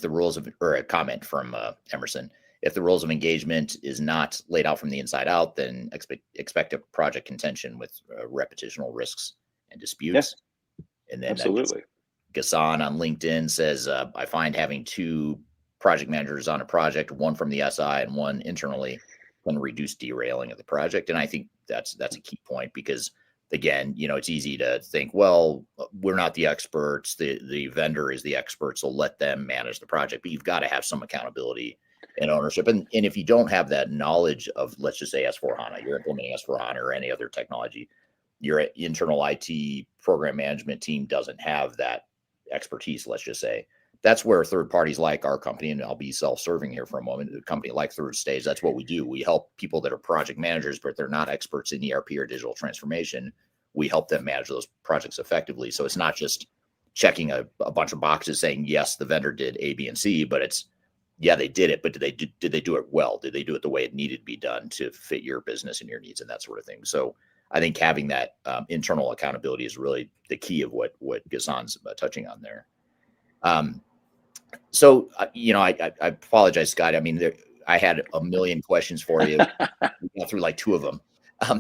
S1: Or a comment from Emerson. If the rules of engagement is not laid out from the inside out, then expect a project contention with reputational risks and disputes. Yeah, and then
S7: absolutely.
S1: Gassan on LinkedIn says, I find having two project managers on a project, one from the SI and one internally, can reduce derailing of the project. And I think that's a key point, because again, it's easy to think, well, we're not the experts. The vendor is the expert, so let them manage the project. But you've got to have some accountability and ownership. And if you don't have that knowledge of, let's just say S4HANA, you're implementing S4HANA or any other technology, your internal IT program management team doesn't have that expertise, let's just say. That's where third parties like our company, and I'll be self-serving here for a moment, a company like Third Stage, that's what we do. We help people that are project managers, but they're not experts in ERP or digital transformation. We help them manage those projects effectively. So it's not just checking a bunch of boxes saying, yes, the vendor did A, B, and C, but it's, yeah, they did it, but did they do it well? Did they do it the way it needed to be done to fit your business and your needs and that sort of thing? So I think having that internal accountability is really the key of what Gassan's touching on there. So I apologize, Scott. I mean, I had a million questions for you. We got through like two of them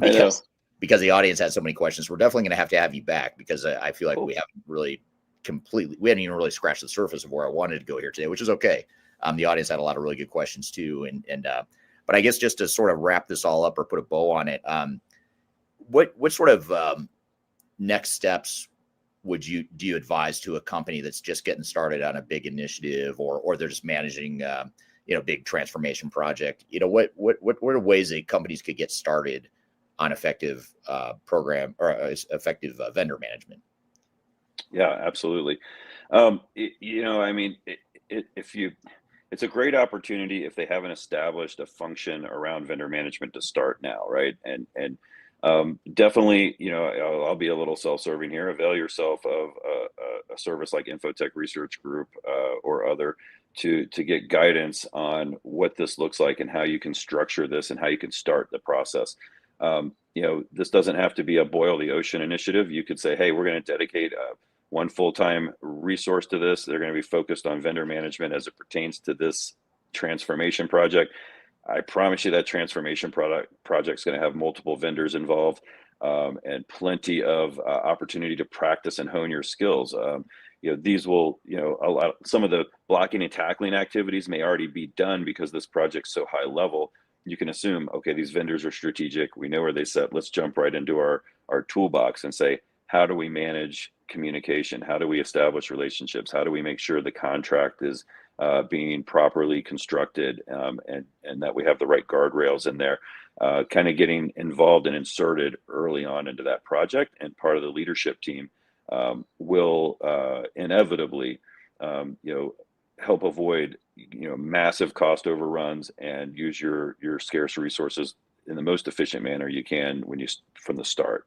S1: because because the audience had so many questions, we're definitely going to have you back, because I feel like we haven't even really scratched the surface of where I wanted to go here today, which is okay. The audience had a lot of really good questions too. But I guess just to sort of wrap this all up or put a bow on it, what sort of next steps do you advise to a company that's just getting started on a big initiative, or they're just managing big transformation project? What are ways that companies could get started on effective program or effective vendor management?
S7: Yeah, absolutely. It's a great opportunity if they haven't established a function around vendor management to start now, right? And definitely, I'll be a little self-serving here. Avail yourself of a service like InfoTech Research Group or other to get guidance on what this looks like and how you can structure this and how you can start the process. This doesn't have to be a boil the ocean initiative. You could say, hey, we're going to dedicate one full-time resource to this. They're going to be focused on vendor management as it pertains to this transformation project. I promise you that transformation project is going to have multiple vendors involved and plenty of opportunity to practice and hone your skills. These will, some of the blocking and tackling activities may already be done because this project's so high level. You can assume, okay, these vendors are strategic. We know where they sit. Let's jump right into our toolbox and say, how do we manage communication? How do we establish relationships? How do we make sure the contract is being properly constructed and that we have the right guardrails in there? Kind of getting involved and inserted early on into that project, and part of the leadership team will inevitably, help avoid massive cost overruns and use your scarce resources in the most efficient manner you can from the start.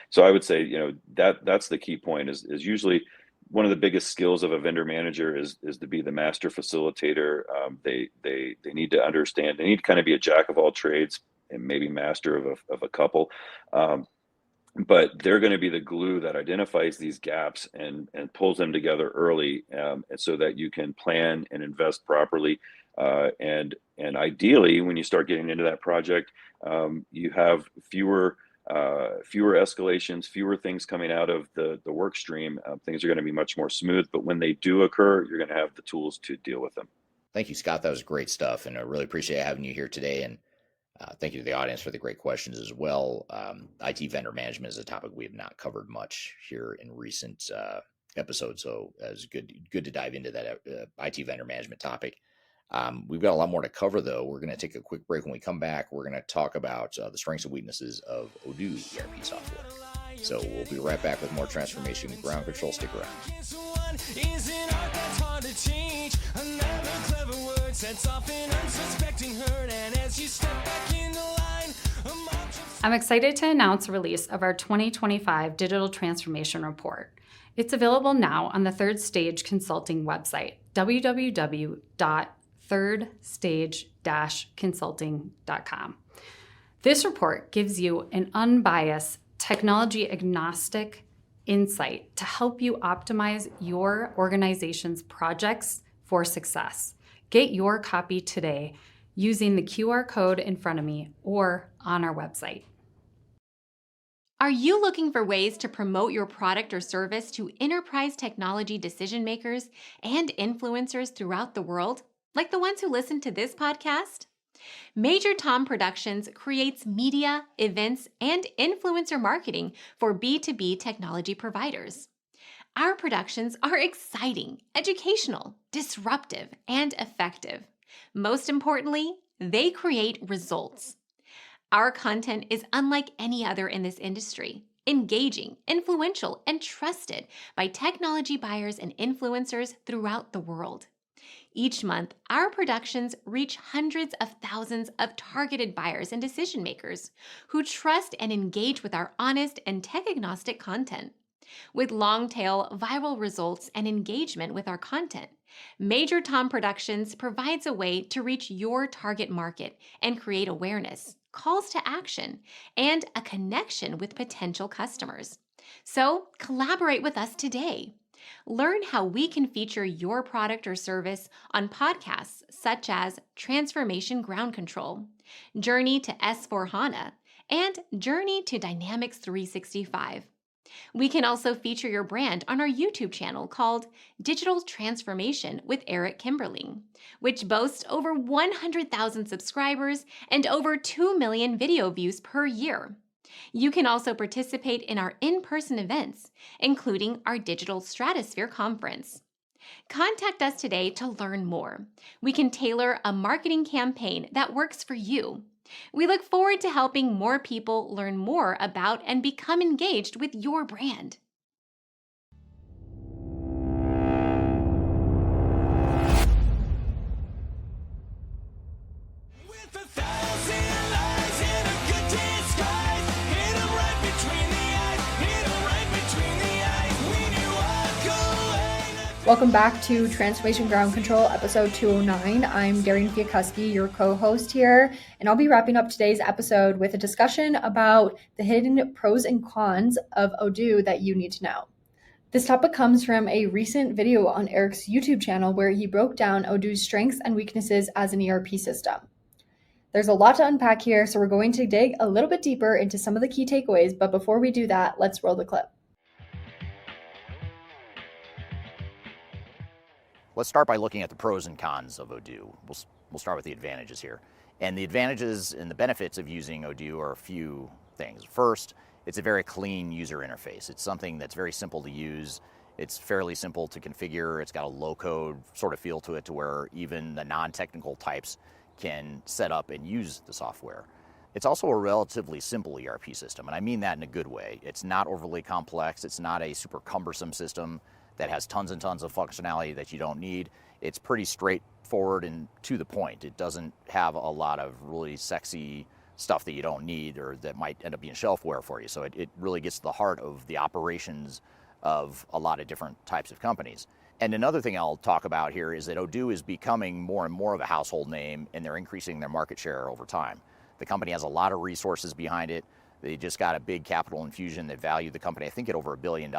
S7: So I would say, that's the key point is usually one of the biggest skills of a vendor manager is to be the master facilitator. They need to understand, they need to kind of be a jack of all trades and maybe master of a couple. But they're going to be the glue that identifies these gaps and pulls them together early, so that you can plan and invest properly. And ideally, when you start getting into that project, you have fewer escalations, fewer things coming out of the work stream. Things are going to be much more smooth. But when they do occur, you're going to have the tools to deal with them.
S1: Thank you, Scott. That was great stuff, and I really appreciate having you here today. And thank you to the audience for the great questions as well. IT vendor management is a topic we have not covered much here in recent episodes, so it's good to dive into that IT vendor management topic. We've got a lot more to cover, though. We're going to take a quick break. When we come back, we're going to talk about the strengths and weaknesses of Odoo ERP software. So we'll be right back with more Transformation Ground Control. Stick around.
S10: I'm excited to announce the release of our 2025 Digital Transformation Report. It's available now on the Third Stage Consulting website, www.thirdstage-consulting.com. This report gives you an unbiased, technology-agnostic insight to help you optimize your organization's projects for success. Get your copy today using the QR code in front of me or on our website.
S6: Are you looking for ways to promote your product or service to enterprise technology decision makers and influencers throughout the world, like the ones who listen to this podcast? Major Tom Productions creates media, events, and influencer marketing for B2B technology providers. Our productions are exciting, educational, disruptive, and effective. Most importantly, they create results. Our content is unlike any other in this industry, engaging, influential, and trusted by technology buyers and influencers throughout the world. Each month, our productions reach hundreds of thousands of targeted buyers and decision makers who trust and engage with our honest and tech-agnostic content. With long-tail viral results and engagement with our content, Major Tom Productions provides a way to reach your target market and create awareness, calls to action, and a connection with potential customers. So collaborate with us today. Learn how we can feature your product or service on podcasts such as Transformation Ground Control, Journey to S4HANA, and Journey to Dynamics 365. We can also feature your brand on our YouTube channel called Digital Transformation with Eric Kimberling, which boasts over 100,000 subscribers and over 2 million video views per year. You can also participate in our in-person events, including our Digital Stratosphere Conference. Contact us today to learn more. We can tailor a marketing campaign that works for you. We look forward to helping more people learn more about and become engaged with your brand.
S11: Welcome back to Transformation Ground Control, episode 209. I'm Darian Chwialkowski, your co-host here, and I'll be wrapping up today's episode with a discussion about the hidden pros and cons of Odoo that you need to know. This topic comes from a recent video on Eric's YouTube channel where he broke down Odoo's strengths and weaknesses as an ERP system. There's a lot to unpack here, so we're going to dig a little bit deeper into some of the key takeaways, but before we do that, let's roll the clip.
S1: Let's start by looking at the pros and cons of Odoo. We'll start with the advantages here. And the advantages and the benefits of using Odoo are a few things. First, it's a very clean user interface. It's something that's very simple to use. It's fairly simple to configure. It's got a low-code sort of feel to it to where even the non-technical types can set up and use the software. It's also a relatively simple ERP system, and I mean that in a good way. It's not overly complex. It's not a super cumbersome system that has tons and tons of functionality that you don't need. It's pretty straightforward and to the point. It doesn't have a lot of really sexy stuff that you don't need or that might end up being shelfware for you. So it really gets to the heart of the operations of a lot of different types of companies. And another thing I'll talk about here is that Odoo is becoming more and more of a household name, and they're increasing their market share over time. The company has a lot of resources behind it. They just got a big capital infusion that valued the company, I think, at over $1 billion.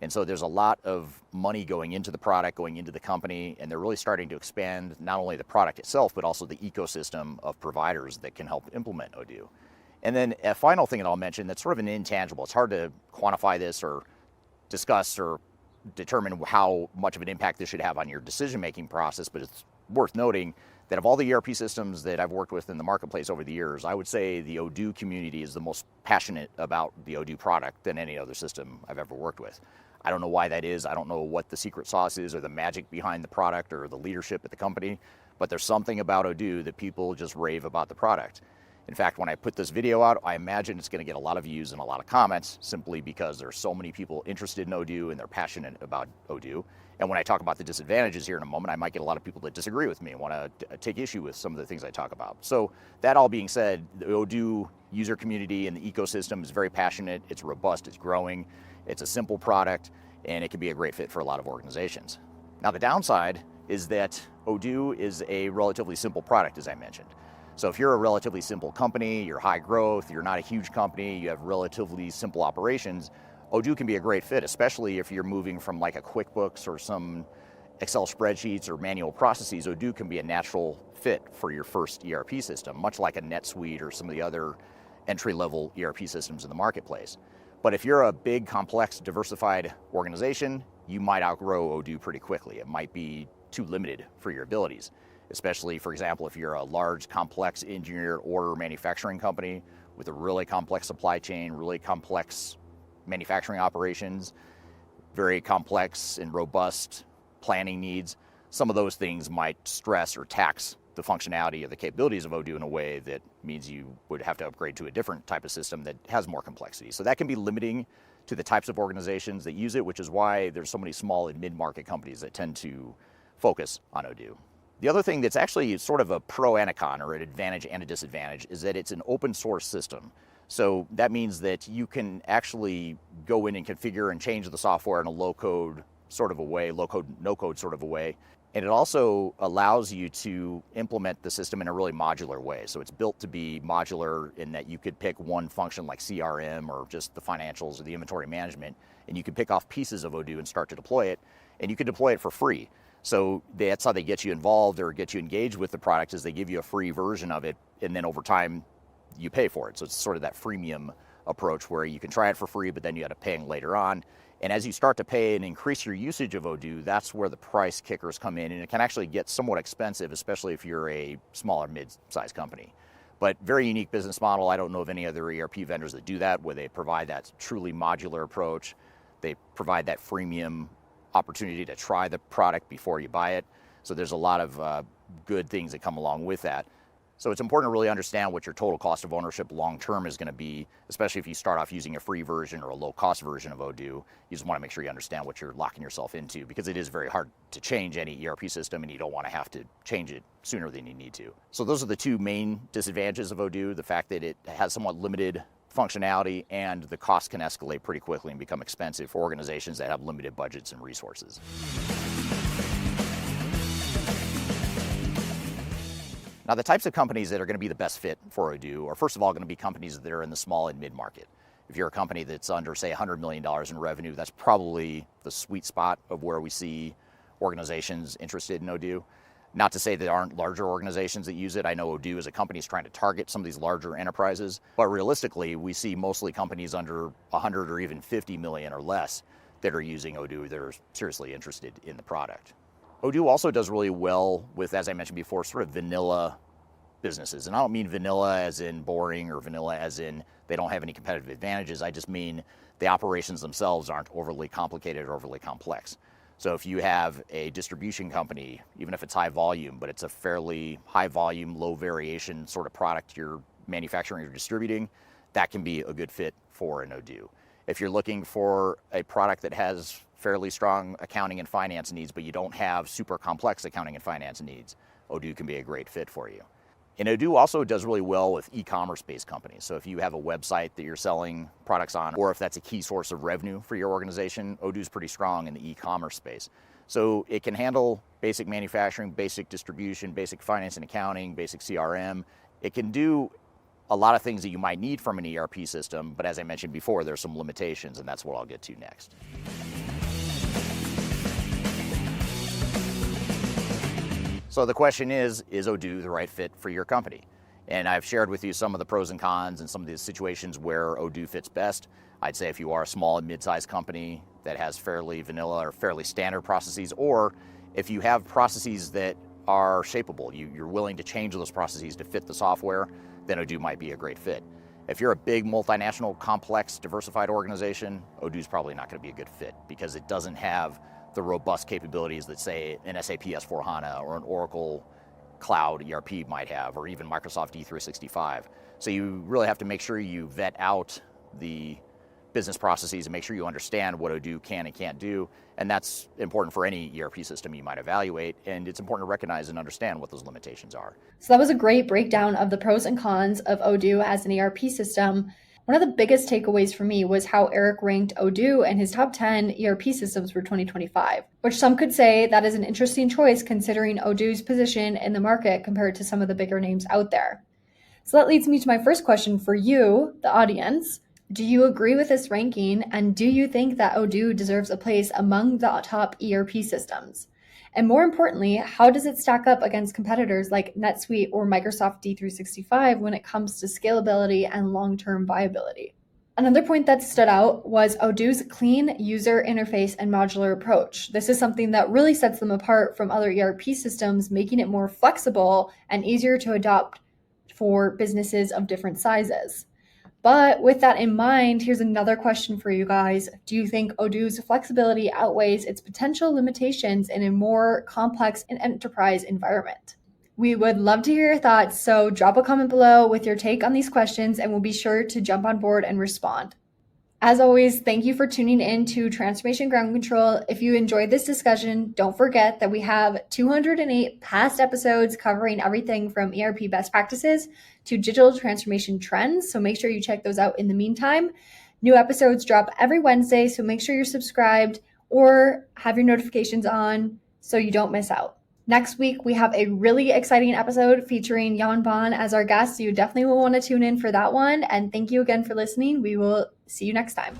S1: And so there's a lot of money going into the product, going into the company, and they're really starting to expand not only the product itself, but also the ecosystem of providers that can help implement Odoo. And then a final thing that I'll mention that's sort of an intangible. It's hard to quantify this or discuss or determine how much of an impact this should have on your decision-making process, but it's worth noting that of all the ERP systems that I've worked with in the marketplace over the years, I would say the Odoo community is the most passionate about the Odoo product than any other system I've ever worked with. I don't know why that is. I don't know what the secret sauce is or the magic behind the product or the leadership at the company, but there's something about Odoo that people just rave about the product. In fact, when I put this video out, I imagine it's going to get a lot of views and a lot of comments simply because there's so many people interested in Odoo and they're passionate about Odoo. And when I talk about the disadvantages here in a moment, I might get a lot of people that disagree with me and want to take issue with some of the things I talk about. So that all being said, the Odoo user community and the ecosystem is very passionate. It's robust, it's growing, it's a simple product, and it can be a great fit for a lot of organizations. Now the downside is that Odoo is a relatively simple product, as I mentioned. So if you're a relatively simple company, you're high growth, you're not a huge company, you have relatively simple operations, Odoo can be a great fit, especially if you're moving from like a QuickBooks or some Excel spreadsheets or manual processes. Odoo can be a natural fit for your first ERP system, much like a NetSuite or some of the other entry-level ERP systems in the marketplace. But if you're a big, complex, diversified organization, you might outgrow Odoo pretty quickly. It might be too limited for your abilities, especially, for example, if you're a large, complex engineered order manufacturing company with a really complex supply chain, really complex manufacturing operations, very complex and robust planning needs. Some of those things might stress or tax the functionality or the capabilities of Odoo in a way that means you would have to upgrade to a different type of system that has more complexity. So that can be limiting to the types of organizations that use it, which is why there's so many small and mid-market companies that tend to focus on Odoo. The other thing that's actually sort of a pro and a con, or an advantage and a disadvantage, is that it's an open source system. So that means that you can actually go in and configure and change the software in a low-code sort of a way, low-code, no-code sort of a way. And it also allows you to implement the system in a really modular way. So it's built to be modular in that you could pick one function like CRM or just the financials or the inventory management, and you can pick off pieces of Odoo and start to deploy it, and you can deploy it for free. So that's how they get you involved or get you engaged with the product, is they give you a free version of it, and then over time,
S8: you pay for it. So it's sort of that freemium approach where you can try it for free, but then you end up paying later on. And as you start to pay and increase your usage of Odoo, that's where the price kickers come in, and it can actually get somewhat expensive, especially if you're a smaller mid-sized company. But very unique business model. I don't know of any other ERP vendors that do that, where they provide that truly modular approach. They provide that freemium opportunity to try the product before you buy it. So there's a lot of good things that come along with that. So it's important to really understand what your total cost of ownership long-term is going to be, especially if you start off using a free version or a low-cost version of Odoo. You just want to make sure you understand what you're locking yourself into, because it is very hard to change any ERP system, and you don't want to have to change it sooner than you need to. So those are the two main disadvantages of Odoo: the fact that it has somewhat limited functionality, and the cost can escalate pretty quickly and become expensive for organizations that have limited budgets and resources. Now, the types of companies that are going to be the best fit for Odoo are, first of all, going to be companies that are in the small and mid-market. If you're a company that's under, say, $100 million in revenue, that's probably the sweet spot of where we see organizations interested in Odoo. Not to say there aren't larger organizations that use it. I know Odoo as a company is trying to target some of these larger enterprises, but realistically, we see mostly companies under 100 or even 50 million or less that are using Odoo that are seriously interested in the product. Odoo also does really well with, as I mentioned before, sort of vanilla businesses. And I don't mean vanilla as in boring or vanilla as in they don't have any competitive advantages. I just mean the operations themselves aren't overly complicated or overly complex. So if you have a distribution company, even if it's high volume, but it's a fairly high volume, low variation sort of product you're manufacturing or distributing, that can be a good fit for an Odoo. If you're looking for a product that has fairly strong accounting and finance needs, but you don't have super complex accounting and finance needs, Odoo can be a great fit for you. And Odoo also does really well with e-commerce based companies. So if you have a website that you're selling products on, or if that's a key source of revenue for your organization, Odoo's pretty strong in the e-commerce space. So it can handle basic manufacturing, basic distribution, basic finance and accounting, basic CRM. It can do a lot of things that you might need from an ERP system, but as I mentioned before, there's some limitations, and that's what I'll get to next. So the question is Odoo the right fit for your company? And I've shared with you some of the pros and cons and some of the situations where Odoo fits best. I'd say if you are a small and mid-sized company that has fairly vanilla or fairly standard processes, or if you have processes that are shapeable, you're willing to change those processes to fit the software, then Odoo might be a great fit. If you're a big multinational, complex, diversified organization, Odoo's probably not going to be a good fit because it doesn't have the robust capabilities that, say, an SAP S/4HANA or an Oracle Cloud ERP might have, or even Microsoft D365. So you really have to make sure you vet out the business processes and make sure you understand what Odoo can and can't do. And that's important for any ERP system you might evaluate. And it's important to recognize and understand what those limitations are.
S11: So that was a great breakdown of the pros and cons of Odoo as an ERP system. One of the biggest takeaways for me was how Eric ranked Odoo in his top 10 ERP systems for 2025, which some could say that is an interesting choice considering Odoo's position in the market compared to some of the bigger names out there. So that leads me to my first question for you, the audience. Do you agree with this ranking, and do you think that Odoo deserves a place among the top ERP systems? And more importantly, how does it stack up against competitors like NetSuite or Microsoft D365 when it comes to scalability and long-term viability? Another point that stood out was Odoo's clean user interface and modular approach. This is something that really sets them apart from other ERP systems, making it more flexible and easier to adopt for businesses of different sizes. But with that in mind, here's another question for you guys. Do you think Odoo's flexibility outweighs its potential limitations in a more complex and enterprise environment? We would love to hear your thoughts, so drop a comment below with your take on these questions and we'll be sure to jump on board and respond. As always, thank you for tuning in to Transformation Ground Control. If you enjoyed this discussion, don't forget that we have 208 past episodes covering everything from ERP best practices to digital transformation trends, so make sure you check those out in the meantime. New episodes drop every Wednesday, so make sure you're subscribed or have your notifications on so you don't miss out. Next week, we have a really exciting episode featuring Jan Baan as our guest. So you definitely will want to tune in for that one. And thank you again for listening. We will see you next time.